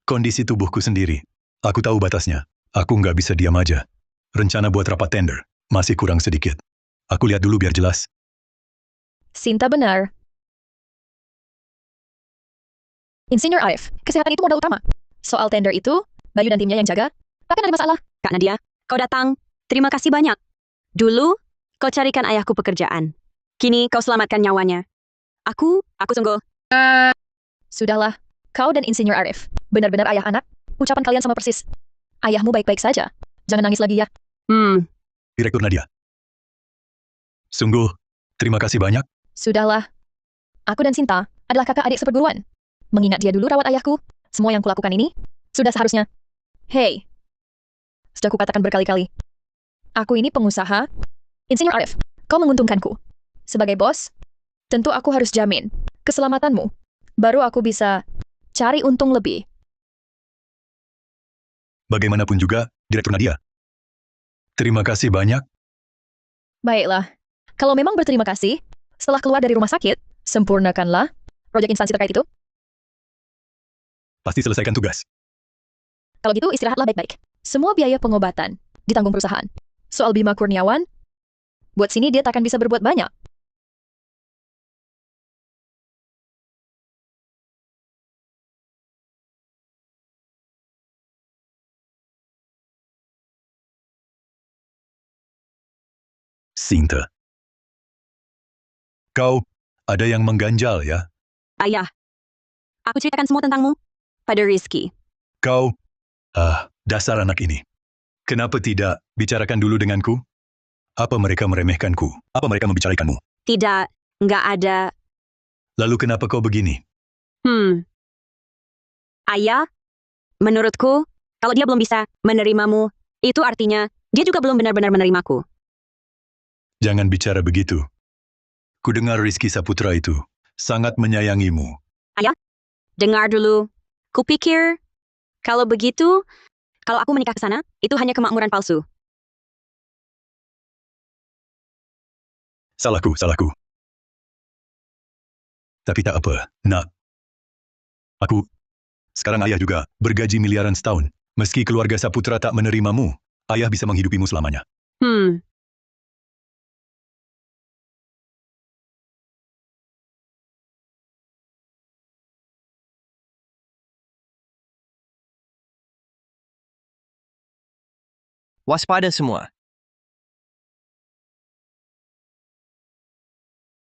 Kondisi tubuhku sendiri. Aku tahu batasnya. Aku nggak bisa diam aja. Rencana buat rapat tender. Masih kurang sedikit. Aku lihat dulu biar jelas. Sinta benar. Insinyur Arif, kesehatan itu modal utama. Soal tender itu, Bayu dan timnya yang jaga, akan ada masalah. Kak Nadia, kau datang. Terima kasih banyak. Dulu, kau carikan ayahku pekerjaan. Kini kau selamatkan nyawanya. Aku sungguh. Sudahlah, kau dan Insinyur Arif, benar-benar ayah anak, ucapan kalian sama persis. Ayahmu baik-baik saja. Jangan nangis lagi ya. Direktur Nadia. Sungguh, terima kasih banyak. Sudahlah. Aku dan Sinta adalah kakak adik seperguruan. Mengingat dia dulu rawat ayahku, semua yang kulakukan ini sudah seharusnya. Hei, sudah kukatakan berkali-kali. Aku ini pengusaha. Insinyur Arif, kau menguntungkanku. Sebagai bos, tentu aku harus jamin keselamatanmu. Baru aku bisa cari untung lebih. Bagaimanapun juga, Direktur Nadia. Terima kasih banyak. Baiklah, kalau memang berterima kasih, setelah keluar dari rumah sakit, sempurnakanlah proyek instansi terkait itu. Pasti selesaikan tugas. Kalau gitu istirahatlah baik-baik. Semua biaya pengobatan ditanggung perusahaan. Soal Bima Kurniawan, buat sini dia takkan bisa berbuat banyak. Sinta. Kau, ada yang mengganjal ya? Ayah, aku ceritakan semua tentangmu pada Rizky. Kau, dasar anak ini. Kenapa tidak bicarakan dulu denganku? Apa mereka meremehkanku? Apa mereka membicarakanmu? Tidak, nggak ada. Lalu kenapa kau begini? Ayah, menurutku, kalau dia belum bisa menerimamu, itu artinya dia juga belum benar-benar menerimaku. Jangan bicara begitu. Kudengar Rizky Saputra itu sangat menyayangimu. Ayah, dengar dulu. Kupikir, kalau begitu, kalau aku menikah ke sana, itu hanya kemakmuran palsu. Salahku. Tapi tak apa, nak. Sekarang ayah juga bergaji miliaran setahun. Meski keluarga Saputra tak menerimamu, ayah bisa menghidupimu selamanya. Waspada semua.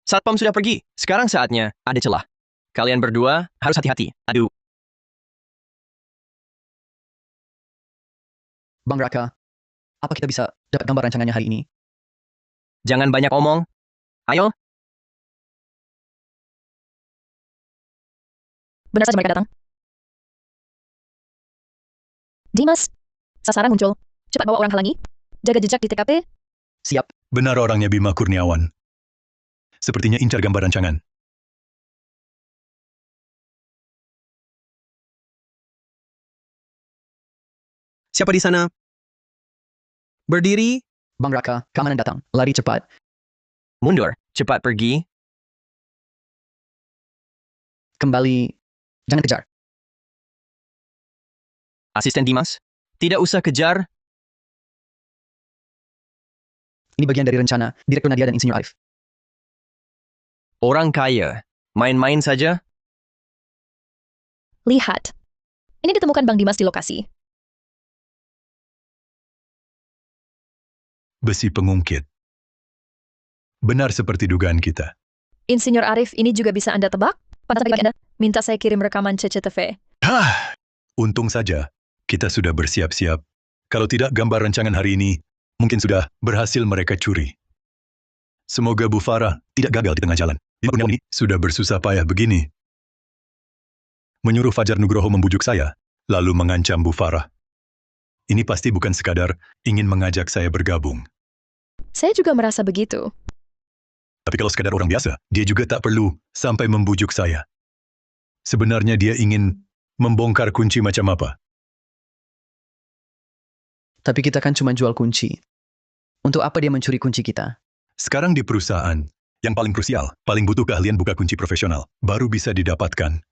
Satpam sudah pergi. Sekarang saatnya ada celah. Kalian berdua harus hati-hati. Aduh. Bang Raka, apa kita bisa dapat gambar rancangannya hari ini? Jangan banyak omong. Ayo. Benar saja mereka datang. Dimas, sasaran muncul. Cepat bawa orang halangi. Jaga jejak di TKP. Siap. Benar orangnya Bima Kurniawan. Sepertinya incar gambar rancangan. Siapa di sana? Berdiri. Bang Raka, keamanan datang. Lari cepat. Mundur. Cepat pergi. Kembali. Jangan kejar. Asisten Dimas. Tidak usah kejar. Ini bagian dari rencana Direktur Nadia dan Insinyur Arif. Orang kaya. Main-main saja. Lihat. Ini ditemukan Bang Dimas di lokasi. Besi pengungkit. Benar seperti dugaan kita. Insinyur Arif ini juga bisa Anda tebak? Pantas bagi Anda. Minta saya kirim rekaman CCTV. Untung saja, kita sudah bersiap-siap. Kalau tidak gambar rancangan hari ini, mungkin sudah berhasil mereka curi. Semoga Bu Farah tidak gagal di tengah jalan. Bima Kurniawan ini sudah bersusah payah begini. Menyuruh Fajar Nugroho membujuk saya, lalu mengancam Bu Farah. Ini pasti bukan sekadar ingin mengajak saya bergabung. Saya juga merasa begitu. Tapi kalau sekadar orang biasa, dia juga tak perlu sampai membujuk saya. Sebenarnya dia ingin membongkar kunci macam apa? Tapi kita kan cuma jual kunci. Untuk apa dia mencuri kunci kita? Sekarang di perusahaan, yang paling krusial, paling butuh keahlian buka kunci profesional, baru bisa didapatkan.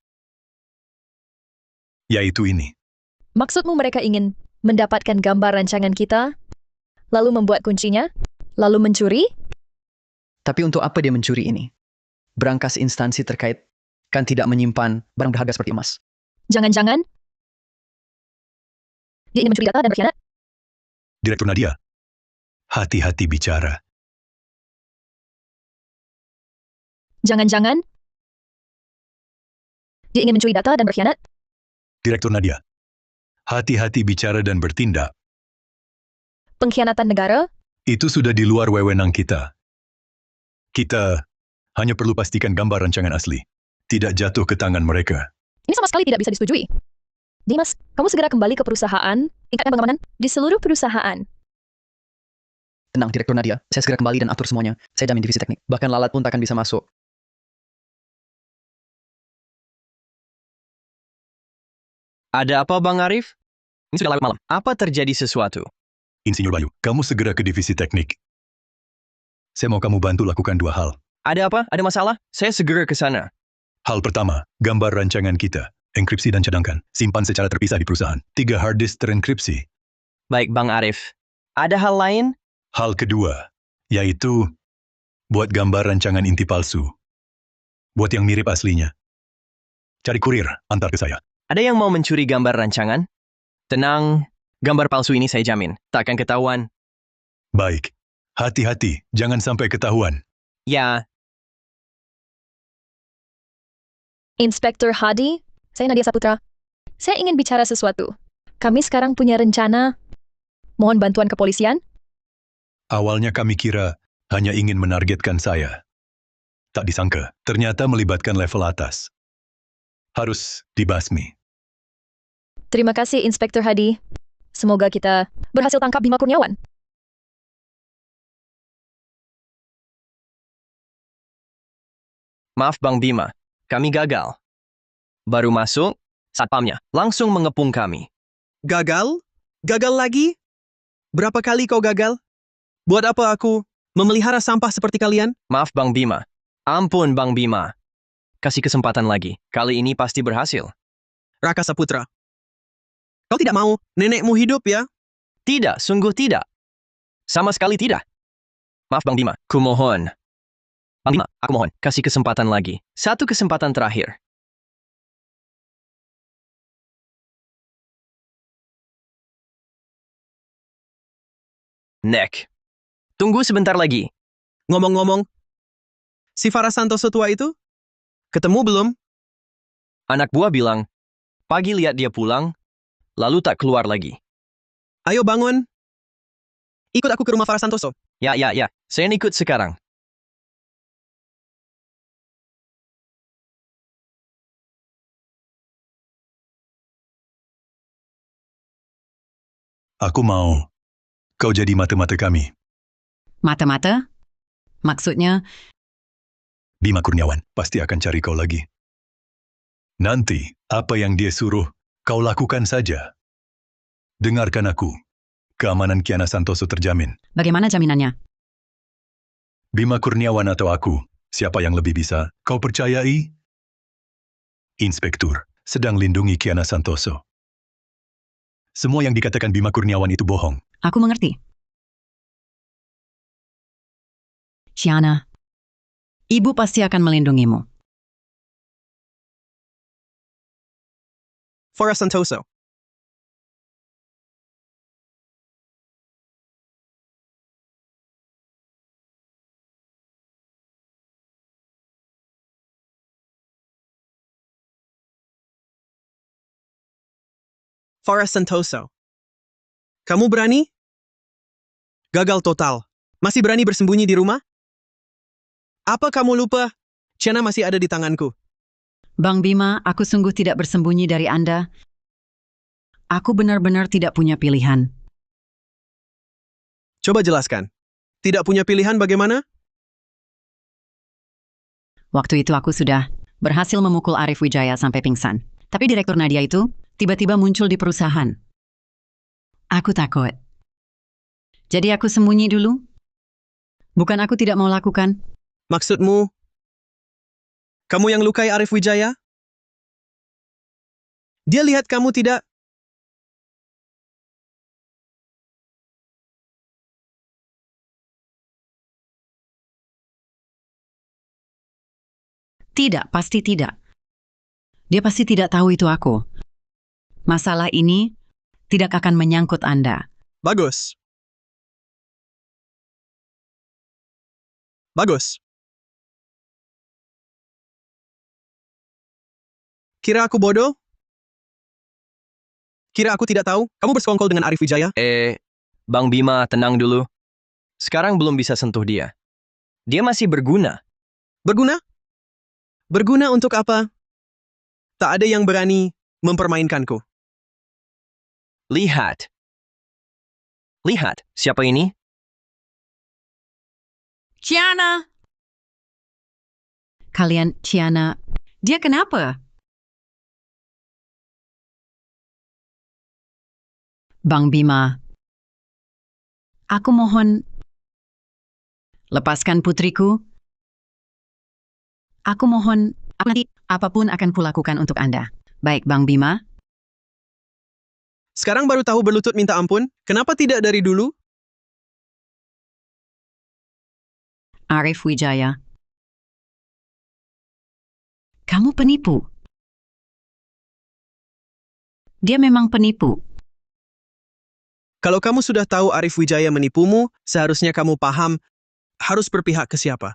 Yaitu ini. Maksudmu mereka ingin mendapatkan gambar rancangan kita, lalu membuat kuncinya, lalu mencuri? Tapi untuk apa dia mencuri ini? Berangkas instansi terkait kan tidak menyimpan barang berharga seperti emas. Jangan-jangan dia ingin mencuri data dan berkhianat? Direktur Nadia, hati-hati bicara. Jangan-jangan dia ingin mencuri data dan berkhianat? Direktur Nadia, hati-hati bicara dan bertindak. Pengkhianatan negara? Itu sudah di luar wewenang kita. Kita hanya perlu pastikan gambar rancangan asli tidak jatuh ke tangan mereka. Ini sama sekali tidak bisa disetujui. Dimas, kamu segera kembali ke perusahaan, tingkatkan pengamanan di seluruh perusahaan. Tenang, Direktur Nadia. Saya segera kembali dan atur semuanya. Saya jamin divisi teknik. Bahkan lalat pun takkan bisa masuk. Ada apa, Bang Arif? Ini sudah larut malam. Apa terjadi sesuatu? Insinyur Bayu, kamu segera ke divisi teknik. Saya mau kamu bantu lakukan dua hal. Ada apa? Ada masalah? Saya segera ke sana. Hal pertama, gambar rancangan kita. Enkripsi dan cadangkan. Simpan secara terpisah di perusahaan. 3 hard disk terenkripsi. Baik, Bang Arif. Ada hal lain? Hal kedua, yaitu buat gambar rancangan inti palsu. Buat yang mirip aslinya. Cari kurir, antar ke saya. Ada yang mau mencuri gambar rancangan? Tenang, gambar palsu ini saya jamin. Tak akan ketahuan. Baik. Hati-hati, jangan sampai ketahuan. Ya, Inspektur Hadi, saya Nadia Saputra. Saya ingin bicara sesuatu. Kami sekarang punya rencana. Mohon bantuan kepolisian. Awalnya kami kira hanya ingin menargetkan saya. Tak disangka, ternyata melibatkan level atas. Harus dibasmi. Terima kasih, Inspektur Hadi. Semoga kita berhasil tangkap Bima Kurniawan. maaf Bang Bima. Kami gagal. Baru masuk, satpamnya langsung mengepung kami. Gagal? Gagal lagi? Berapa kali kau gagal? Buat apa aku memelihara sampah seperti kalian? Maaf Bang Bima. Ampun Bang Bima. Kasih kesempatan lagi. Kali ini pasti berhasil. Raka Saputra. Kau tidak mau nenekmu hidup ya? Tidak, sungguh tidak. Sama sekali tidak. Maaf Bang Bima, kumohon. Bang Bima, aku mohon, kasih kesempatan lagi. Satu kesempatan terakhir. Nek. Tunggu sebentar lagi. Ngomong-ngomong, si Farah Santoso tua itu? Ketemu belum? Anak buah bilang, pagi lihat dia pulang, lalu tak keluar lagi. Ayo bangun. Ikut aku ke rumah Farah Santoso. Ya. Saya ikut sekarang. Aku mau kau jadi mata-mata kami. Mata-mata? Maksudnya, Bima Kurniawan pasti akan cari kau lagi. Nanti, apa yang dia suruh, kau lakukan saja. Dengarkan aku. Keamanan Kiana Santoso terjamin. bagaimana jaminannya? Bima Kurniawan atau aku, siapa yang lebih bisa kau percayai? Inspektur sedang lindungi Kiana Santoso. Semua yang dikatakan Bima Kurniawan itu bohong. Aku mengerti. Shiana, ibu pasti akan melindungimu. Farah Santoso. Farah Santoso. Kamu berani? Gagal total. Masih berani bersembunyi di rumah? Apa kamu lupa? Chana masih ada di tanganku. Bang Bima, aku sungguh tidak bersembunyi dari Anda. Aku benar-benar tidak punya pilihan. Coba jelaskan. Tidak punya pilihan bagaimana? Waktu itu aku sudah berhasil memukul Arif Wijaya sampai pingsan. Tapi Direktur Nadia itu tiba-tiba muncul di perusahaan. Aku takut. Jadi aku sembunyi dulu. Bukan aku tidak mau lakukan. Maksudmu, kamu yang lukai Arif Wijaya? Dia lihat kamu tidak... Tidak, pasti tidak. Dia pasti tidak tahu itu aku. Masalah ini tidak akan menyangkut Anda. Bagus. Bagus. Kira aku bodoh? Kira aku tidak tahu? Kamu bersekongkol dengan Arif Wijaya? Bang Bima, tenang dulu. Sekarang belum bisa sentuh dia. Dia masih berguna. Berguna? Berguna untuk apa? Tak ada yang berani mempermainkanku. Lihat. Lihat, siapa ini? Ciana! Kalian, Ciana, dia kenapa? Bang Bima, aku mohon lepaskan putriku. Aku mohon, nanti apapun akan kulakukan untuk Anda. Baik, Bang Bima. Sekarang baru tahu berlutut minta ampun? Kenapa tidak dari dulu? Arif Wijaya. Kamu penipu. Dia memang penipu. Kalau kamu sudah tahu Arif Wijaya menipumu, seharusnya kamu paham harus berpihak ke siapa.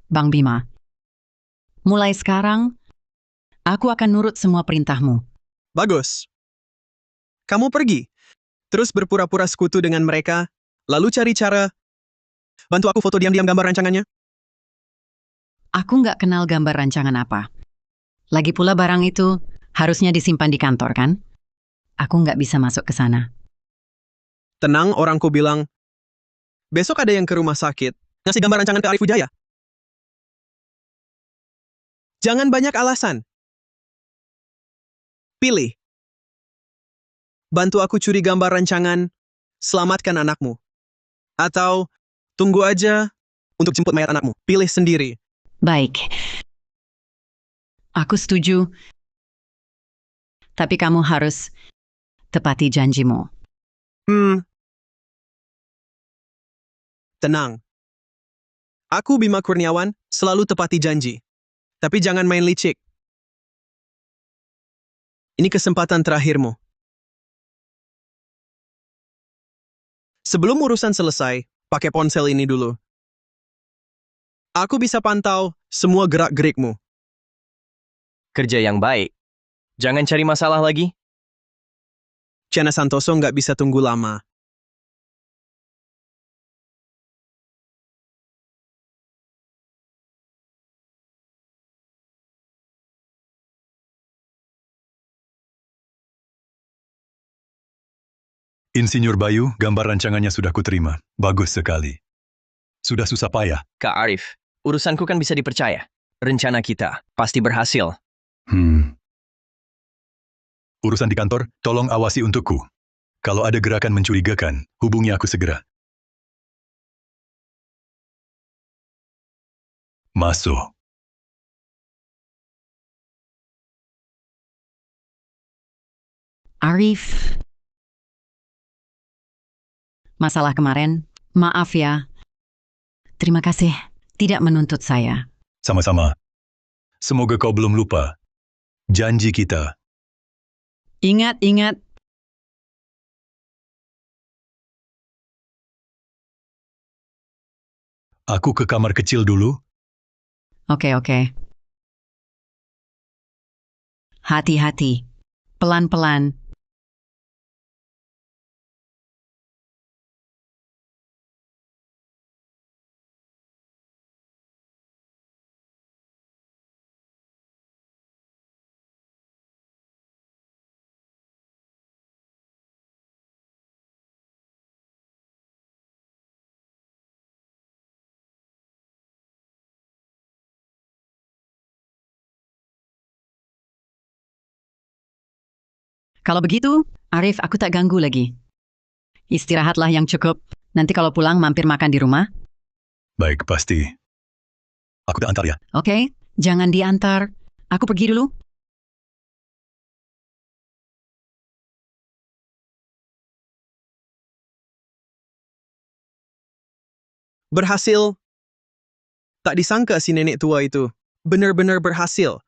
Bang Bima, mulai sekarang, aku akan nurut semua perintahmu. Bagus. Kamu pergi, terus berpura-pura sekutu dengan mereka, lalu cari cara bantu aku foto diam-diam gambar rancangannya. Aku nggak kenal gambar rancangan apa. Lagi pula barang itu harusnya disimpan di kantor, kan? Aku nggak bisa masuk ke sana. Tenang, orangku bilang, besok ada yang ke rumah sakit, ngasih gambar rancangan ke Arif Wijaya. Jangan banyak alasan. Pilih. Bantu aku curi gambar rancangan, selamatkan anakmu. Atau tunggu aja untuk jemput mayat anakmu. Pilih sendiri. Baik. Aku setuju. Tapi kamu harus tepati janjimu. Tenang. Aku Bima Kurniawan, selalu tepati janji. Tapi jangan main licik. Ini kesempatan terakhirmu. Sebelum urusan selesai, pakai ponsel ini dulu. Aku bisa pantau semua gerak-gerikmu. Kerja yang baik. Jangan cari masalah lagi. Ciana Santoso nggak bisa tunggu lama. Insinyur Bayu, gambar rancangannya sudah kuterima. Bagus sekali. Sudah susah payah. Kak Arif, urusanku kan bisa dipercaya. Rencana kita pasti berhasil. Urusan di kantor, tolong awasi untukku. Kalau ada gerakan mencurigakan, hubungi aku segera. Masuk. Arif. Masalah kemarin, maaf ya. Terima kasih tidak menuntut saya. Sama-sama. Semoga kau belum lupa. Janji kita. Ingat. Aku ke kamar kecil dulu. Oke. Hati-hati. Pelan-pelan. Kalau begitu, Arif, aku tak ganggu lagi. Istirahatlah yang cukup. Nanti kalau pulang mampir makan di rumah. Baik, pasti. Aku tak antar ya. Oke, jangan diantar. Aku pergi dulu. Berhasil. Tak disangka si nenek tua itu. Benar-benar berhasil.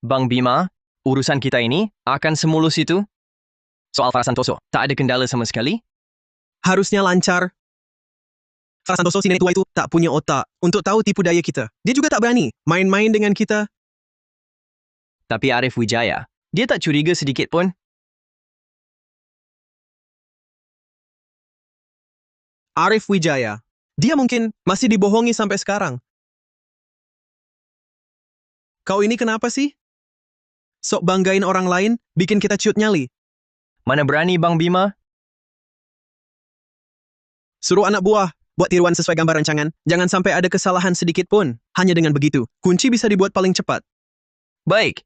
Bang Bima, urusan kita ini akan semulus itu? Soal Farah Santoso, tak ada kendala sama sekali? Harusnya lancar. Farah Santoso si nenek tua itu tak punya otak untuk tahu tipu daya kita. Dia juga tak berani main-main dengan kita. Tapi Arif Wijaya, dia tak curiga sedikit pun? Arif Wijaya. Dia mungkin masih dibohongi sampai sekarang. Kau ini kenapa sih? Sok banggain orang lain, bikin kita ciut nyali. Mana berani Bang Bima? Suruh anak buah, buat tiruan sesuai gambar rancangan. Jangan sampai ada kesalahan sedikit pun. Hanya dengan begitu, kunci bisa dibuat paling cepat. Baik.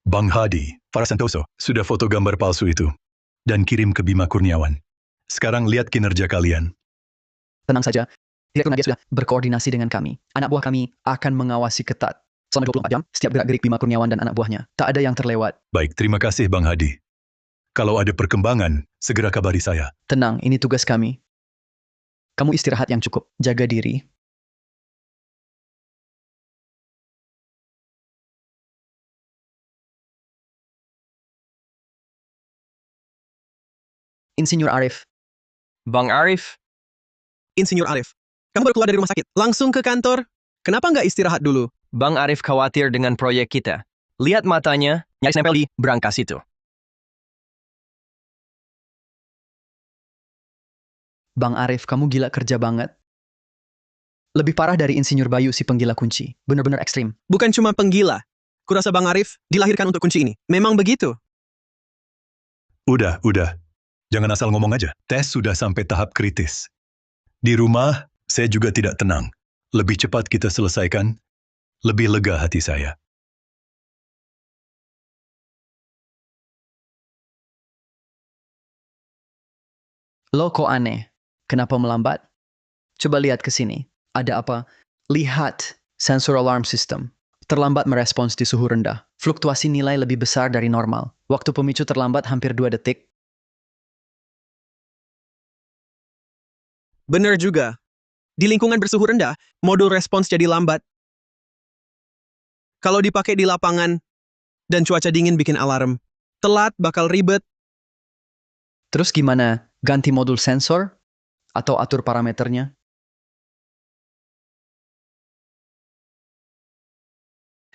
Bang Hadi, Farah Santoso, sudah foto gambar palsu itu. Dan kirim ke Bima Kurniawan. Sekarang lihat kinerja kalian. Tenang saja, Direktur Nadia sudah berkoordinasi dengan kami. Anak buah kami akan mengawasi ketat. Selama 24 jam, setiap gerak-gerik Bima Kurniawan dan anak buahnya. Tak ada yang terlewat. Baik, terima kasih Bang Hadi. Kalau ada perkembangan, segera kabari saya. Tenang, ini tugas kami. Kamu istirahat yang cukup, jaga diri. Insinyur Arif. Bang Arif, Insinyur Arif, kamu baru keluar dari rumah sakit. Langsung ke kantor. Kenapa nggak istirahat dulu? Bang Arif khawatir dengan proyek kita. Lihat matanya, nyaris nempel di brankas itu. Bang Arif, kamu gila kerja banget. Lebih parah dari Insinyur Bayu si penggila kunci. Benar-benar ekstrim. Bukan cuma penggila. Kurasa Bang Arif dilahirkan untuk kunci ini. Memang begitu. Udah. Jangan asal ngomong aja. Tes sudah sampai tahap kritis. Di rumah, saya juga tidak tenang. Lebih cepat kita selesaikan, lebih lega hati saya. Lo kok aneh? Kenapa melambat? Coba lihat ke sini. Ada apa? Lihat sensor alarm system. Terlambat merespons di suhu rendah. Fluktuasi nilai lebih besar dari normal. Waktu pemicu terlambat hampir 2 detik. Benar juga. Di lingkungan bersuhu rendah, modul respons jadi lambat. Kalau dipakai di lapangan dan cuaca dingin bikin alarm, telat bakal ribet. Terus gimana? Ganti modul sensor? Atau atur parameternya?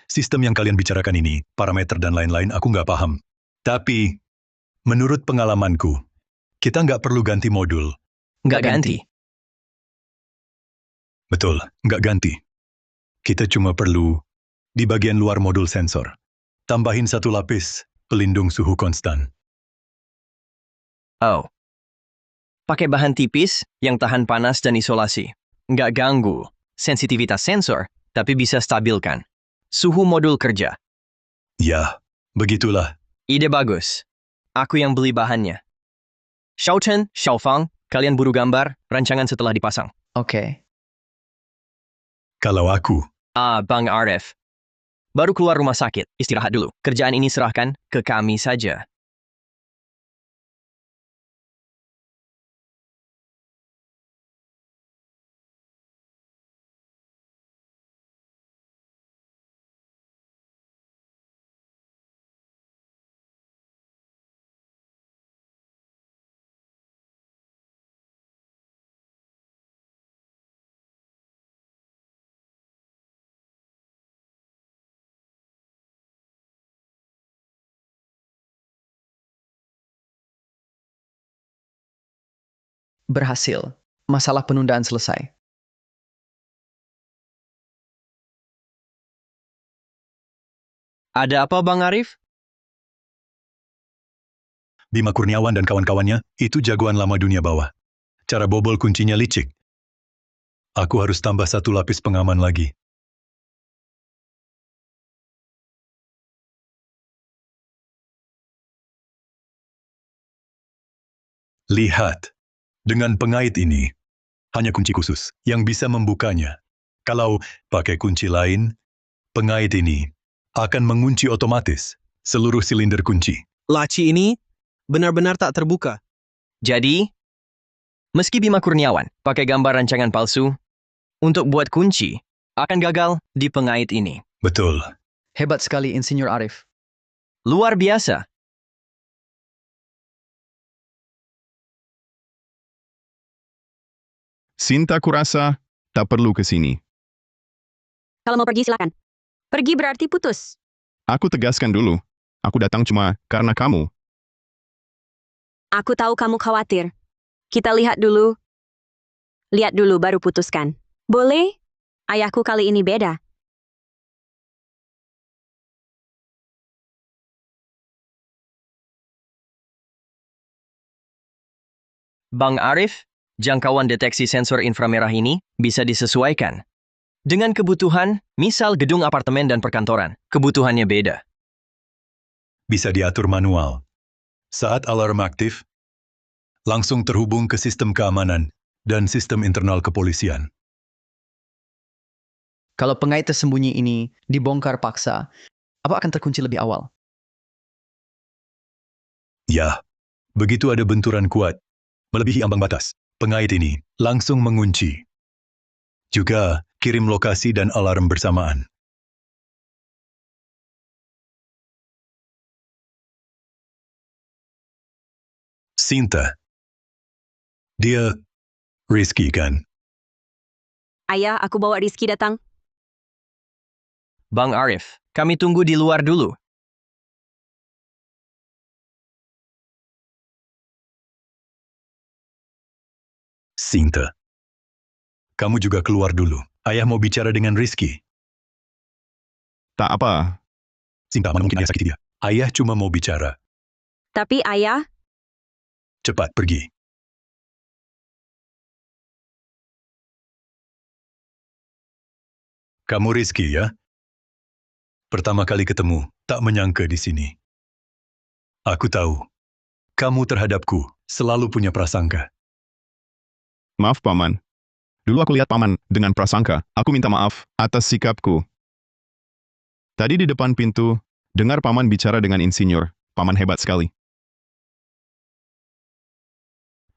Sistem yang kalian bicarakan ini, parameter dan lain-lain aku nggak paham. Tapi, menurut pengalamanku, kita nggak perlu ganti modul. Nggak ganti. Betul, nggak ganti. Kita cuma perlu, di bagian luar modul sensor, tambahin satu lapis pelindung suhu konstan. Oh. Pakai bahan tipis yang tahan panas dan isolasi. Nggak ganggu sensitivitas sensor, tapi bisa stabilkan suhu modul kerja. Ya, begitulah. Ide bagus. Aku yang beli bahannya. Xiaochen, Xiaofang, kalian buru gambar rancangan setelah dipasang. Oke. Kalau aku, Bang Arif. Baru keluar rumah sakit, istirahat dulu. Kerjaan ini serahkan ke kami saja. Berhasil. Masalah penundaan selesai. Ada apa Bang Arif? Bima Kurniawan dan kawan-kawannya, itu jagoan lama dunia bawah. Cara bobol kuncinya licik. Aku harus tambah satu lapis pengaman lagi. Lihat, dengan pengait ini, hanya kunci khusus yang bisa membukanya. Kalau pakai kunci lain, pengait ini akan mengunci otomatis seluruh silinder kunci. Laci ini benar-benar tak terbuka. Jadi, meski Bima Kurniawan pakai gambar rancangan palsu, untuk buat kunci akan gagal di pengait ini. Betul. Hebat sekali, Insinyur Arif. Luar biasa. Sinta kurasa tak perlu ke sini. Kalau mau pergi silakan. Pergi berarti putus. Aku tegaskan dulu. Aku datang cuma karena kamu. Aku tahu kamu khawatir. Kita lihat dulu. Lihat dulu baru putuskan. Boleh? Ayahku kali ini beda. Bang Arif, jangkauan deteksi sensor inframerah ini bisa disesuaikan dengan kebutuhan, misal gedung apartemen dan perkantoran. Kebutuhannya beda. Bisa diatur manual. Saat alarm aktif, langsung terhubung ke sistem keamanan dan sistem internal kepolisian. Kalau pengait tersembunyi ini dibongkar paksa, apa akan terkunci lebih awal? Ya, begitu ada benturan kuat, melebihi ambang batas, pengait ini langsung mengunci. Juga kirim lokasi dan alarm bersamaan. Sinta. Dia Rizky kan? Ayah, aku bawa Rizky datang. Bang Arif, kami tunggu di luar dulu. Sinta. Kamu juga keluar dulu. Ayah mau bicara dengan Rizky. Tak apa. Sinta, mana mungkin ayah sakiti dia? Ayah cuma mau bicara. Tapi ayah, Cepat pergi. Kamu Rizky ya? Pertama kali ketemu, tak menyangka di sini. Aku tahu, kamu terhadapku selalu punya prasangka. Maaf, Paman. Dulu aku lihat Paman dengan prasangka. Aku minta maaf atas sikapku. Tadi di depan pintu, dengar Paman bicara dengan insinyur. Paman hebat sekali.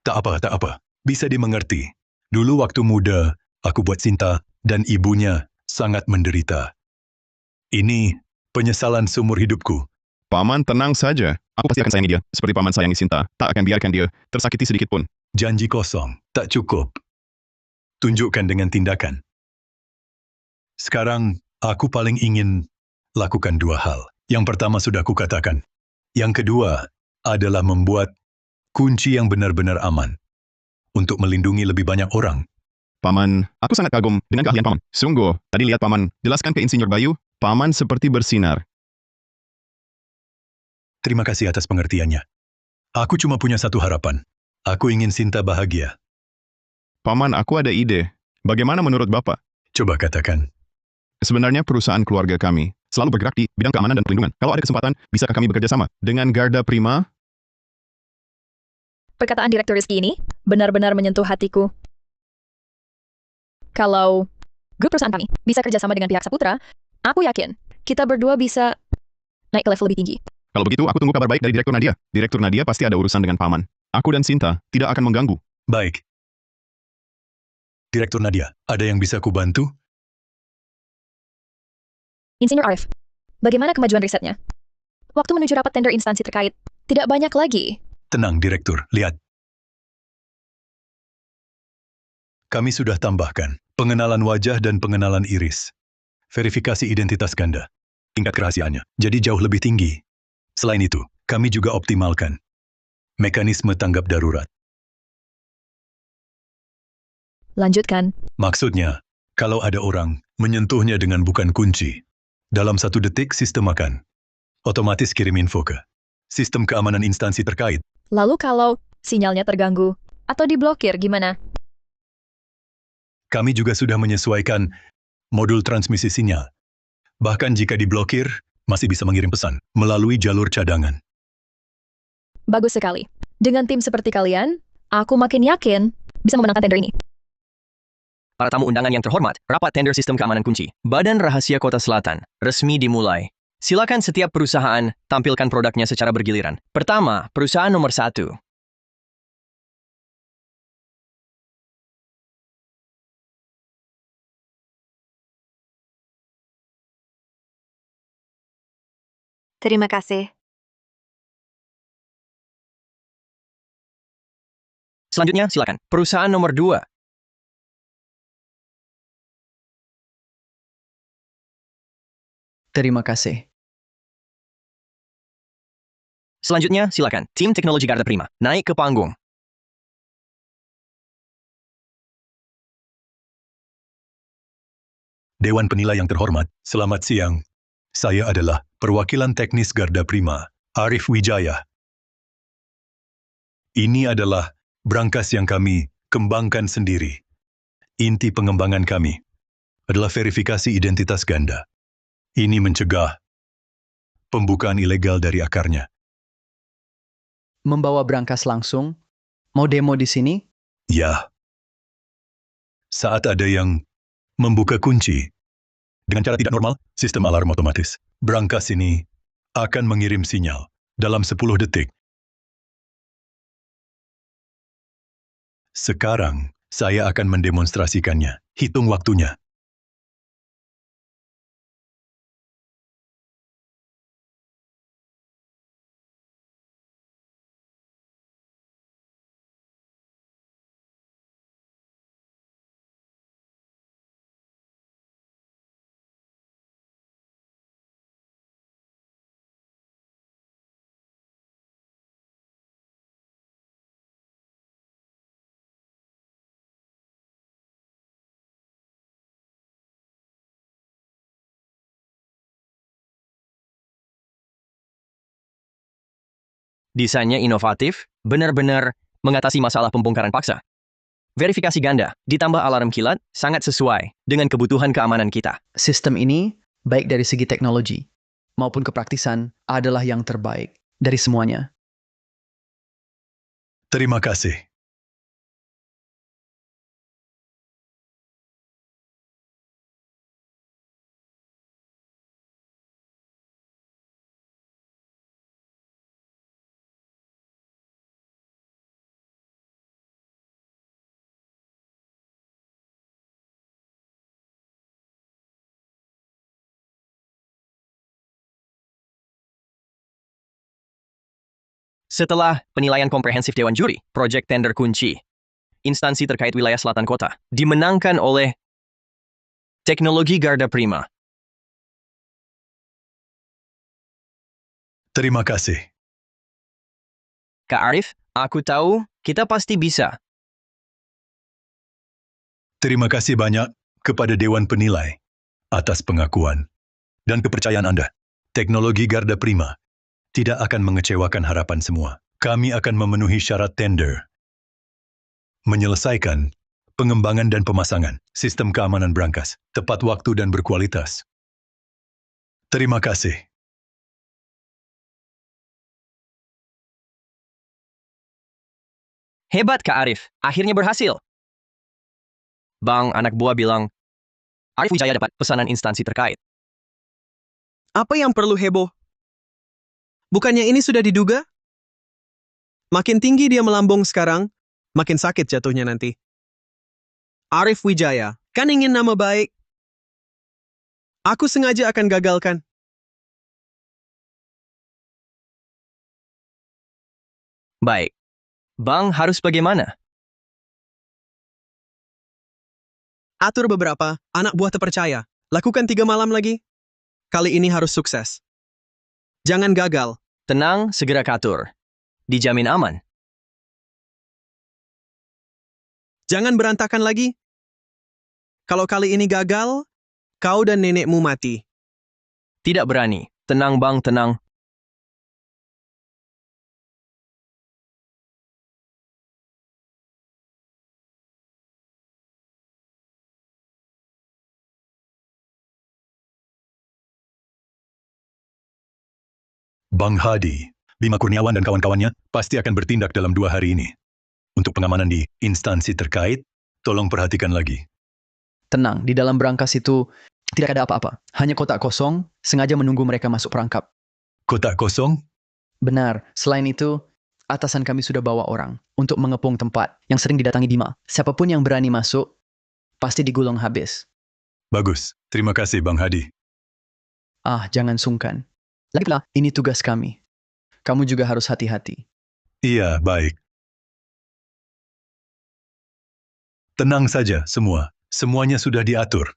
Tak apa. Bisa dimengerti. Dulu waktu muda, aku buat Sinta dan ibunya sangat menderita. Ini penyesalan seumur hidupku. Paman tenang saja. Aku pasti akan sayangi dia, seperti Paman sayangi Sinta. Tak akan biarkan dia tersakiti sedikit pun. Janji kosong, tak cukup. Tunjukkan dengan tindakan. Sekarang, aku paling ingin lakukan dua hal. Yang pertama sudah kukatakan. Yang kedua adalah membuat kunci yang benar-benar aman. Untuk melindungi lebih banyak orang. Paman, aku sangat kagum dengan keahlian Paman. Sungguh, tadi lihat Paman jelaskan ke Insinyur Bayu, Paman seperti bersinar. Terima kasih atas pengertiannya. Aku cuma punya satu harapan. Aku ingin Sinta bahagia. Paman, aku ada ide. Bagaimana menurut Bapak? Coba katakan. Sebenarnya perusahaan keluarga kami selalu bergerak di bidang keamanan dan perlindungan. Kalau ada kesempatan, bisakah kami bekerja sama dengan Garda Prima? Perkataan Direktur Rizky ini benar-benar menyentuh hatiku. Kalau grup perusahaan kami bisa kerjasama dengan pihak Saputra, aku yakin kita berdua bisa naik ke level lebih tinggi. Kalau begitu, aku tunggu kabar baik dari Direktur Nadia. Direktur Nadia pasti ada urusan dengan Paman. Aku dan Sinta tidak akan mengganggu. Baik. Direktur Nadia, ada yang bisa kubantu? Insinyur Arif, bagaimana kemajuan risetnya? Waktu menuju rapat tender instansi terkait, tidak banyak lagi. Tenang, Direktur. Lihat. Kami sudah tambahkan pengenalan wajah dan pengenalan iris. Verifikasi identitas ganda. Tingkat kerahasiaannya jadi jauh lebih tinggi. Selain itu, kami juga optimalkan mekanisme tanggap darurat. Lanjutkan. Maksudnya, kalau ada orang menyentuhnya dengan bukan kunci, dalam 1 detik sistem akan otomatis kirim info ke sistem keamanan instansi terkait. Lalu kalau sinyalnya terganggu atau diblokir gimana? Kami juga sudah menyesuaikan modul transmisi sinyal. Bahkan jika diblokir, masih bisa mengirim pesan melalui jalur cadangan. Bagus sekali. Dengan tim seperti kalian, aku makin yakin bisa memenangkan tender ini. Para tamu undangan yang terhormat, rapat tender sistem keamanan kunci. Badan Rahasia Kota Selatan, resmi dimulai. Silakan setiap perusahaan tampilkan produknya secara bergiliran. Pertama, perusahaan nomor 1. Terima kasih. Selanjutnya, silakan. Perusahaan nomor 2. Terima kasih. Selanjutnya, silakan. Tim Teknologi Garda Prima, naik ke panggung. Dewan Penilai yang terhormat, selamat siang. Saya adalah perwakilan teknis Garda Prima, Arif Wijaya. Ini adalah brankas yang kami kembangkan sendiri. Inti pengembangan kami adalah verifikasi identitas ganda. Ini mencegah pembukaan ilegal dari akarnya. Membawa brankas langsung? Mau demo di sini? Ya. Saat ada yang membuka kunci dengan cara tidak normal, sistem alarm otomatis. Brankas ini akan mengirim sinyal dalam 10 detik. Sekarang, saya akan mendemonstrasikannya. Hitung waktunya. Desainnya inovatif, benar-benar mengatasi masalah pembongkaran paksa. Verifikasi ganda, ditambah alarm kilat, sangat sesuai dengan kebutuhan keamanan kita. Sistem ini, baik dari segi teknologi maupun kepraktisan, adalah yang terbaik dari semuanya. Terima kasih. Setelah penilaian komprehensif Dewan Juri, proyek tender kunci, instansi terkait wilayah selatan kota, dimenangkan oleh Teknologi Garda Prima. Terima kasih. Kak Arif, aku tahu kita pasti bisa. Terima kasih banyak kepada Dewan Penilai atas pengakuan dan kepercayaan Anda. Teknologi Garda Prima tidak akan mengecewakan harapan semua. Kami akan memenuhi syarat tender, menyelesaikan pengembangan dan pemasangan sistem keamanan brankas, tepat waktu dan berkualitas. Terima kasih. Hebat Kak Arif, akhirnya berhasil. Bang, anak buah bilang, Arif Wijaya dapat pesanan instansi terkait. Apa yang perlu heboh? Bukannya ini sudah diduga? Makin tinggi dia melambung sekarang, makin sakit jatuhnya nanti. Arif Wijaya, kan ingin nama baik? Aku sengaja akan gagalkan. Baik. Bang harus bagaimana? Atur beberapa, anak buah terpercaya. Lakukan 3 malam lagi. Kali ini harus sukses. Jangan gagal. Tenang, segera katur. Dijamin aman. Jangan berantakan lagi. Kalau kali ini gagal, kau dan nenekmu mati. Tidak berani. Tenang bang, tenang. Bang Hadi, Bima Kurniawan dan kawan-kawannya pasti akan bertindak dalam 2 hari ini. Untuk pengamanan di instansi terkait, tolong perhatikan lagi. Tenang, di dalam berangkas itu tidak ada apa-apa. Hanya kotak kosong, sengaja menunggu mereka masuk perangkap. Kotak kosong? Benar, selain itu, atasan kami sudah bawa orang untuk mengepung tempat yang sering didatangi Bima. Siapapun yang berani masuk, pasti digulung habis. Bagus, terima kasih Bang Hadi. Ah, jangan sungkan. Lagipula, ini tugas kami. Kamu juga harus hati-hati. Iya, baik. Tenang saja semua, semuanya sudah diatur.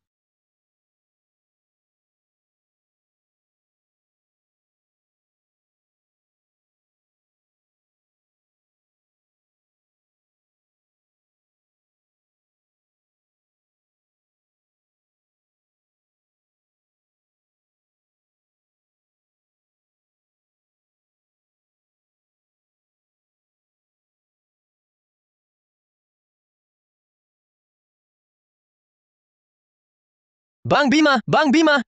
Bang Bima! Bang Bima!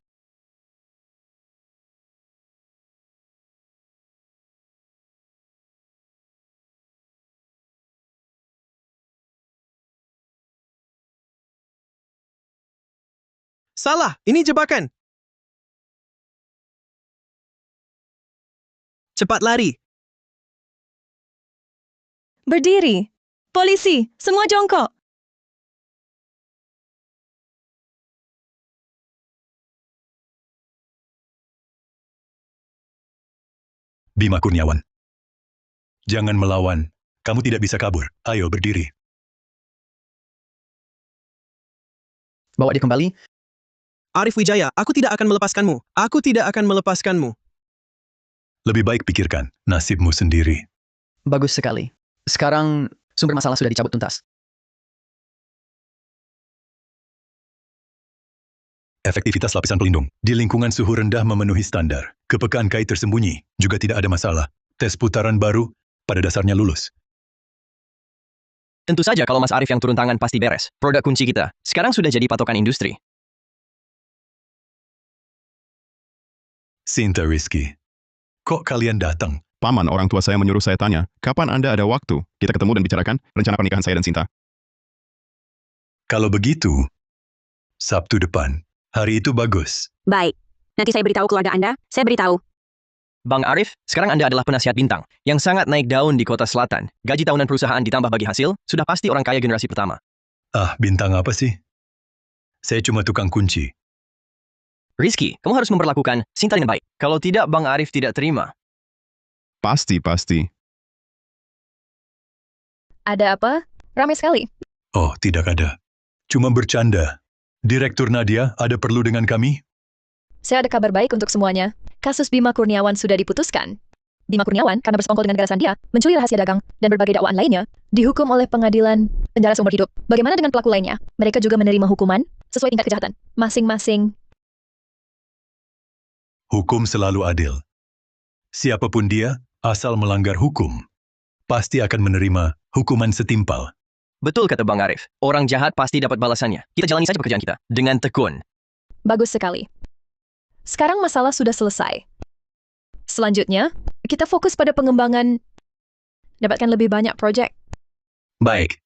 Salah, ini jebakan. Cepat lari. Berdiri. Polisi, semua jongkok. Bima Kurniawan. Jangan melawan. Kamu tidak bisa kabur. Ayo berdiri. Bawa dia kembali. Arif Wijaya, aku tidak akan melepaskanmu. Aku tidak akan melepaskanmu. Lebih baik pikirkan nasibmu sendiri. Bagus sekali. Sekarang, sumber masalah sudah dicabut tuntas. Efektivitas lapisan pelindung di lingkungan suhu rendah memenuhi standar. Kepekaan kait tersembunyi juga tidak ada masalah. Tes putaran baru pada dasarnya lulus. Tentu saja kalau Mas Arif yang turun tangan pasti beres. Produk kunci kita sekarang sudah jadi patokan industri. Sinta Rizky, kok kalian datang? Paman, orang tua saya menyuruh saya tanya, kapan Anda ada waktu? Kita ketemu dan bicarakan rencana pernikahan saya dan Sinta. Kalau begitu, Sabtu depan. Hari itu bagus. Baik. Nanti saya beritahu keluarga Anda. Saya beritahu. Bang Arif, sekarang Anda adalah penasihat bintang yang sangat naik daun di kota selatan. Gaji tahunan perusahaan ditambah bagi hasil, sudah pasti orang kaya generasi pertama. Ah, bintang apa sih? Saya cuma tukang kunci. Rizky, kamu harus memperlakukan Sinta dengan baik. Kalau tidak, Bang Arif tidak terima. Pasti. Ada apa? Ramai sekali. Oh, tidak ada. Cuma bercanda. Direktur Nadia, ada perlu dengan kami? Saya ada kabar baik untuk semuanya. Kasus Bima Kurniawan sudah diputuskan. Bima Kurniawan, karena bersekongkol dengan gagasan dia, mencuri rahasia dagang, dan berbagai dakwaan lainnya, dihukum oleh pengadilan penjara seumur hidup. Bagaimana dengan pelaku lainnya? Mereka juga menerima hukuman sesuai tingkat kejahatan. Masing-masing. Hukum selalu adil. Siapapun dia, asal melanggar hukum, pasti akan menerima hukuman setimpal. Betul kata Bang Arif. Orang jahat pasti dapat balasannya. Kita jalani saja pekerjaan kita dengan tekun. Bagus sekali. Sekarang masalah sudah selesai. Selanjutnya, kita fokus pada pengembangan, dapatkan lebih banyak proyek. Baik.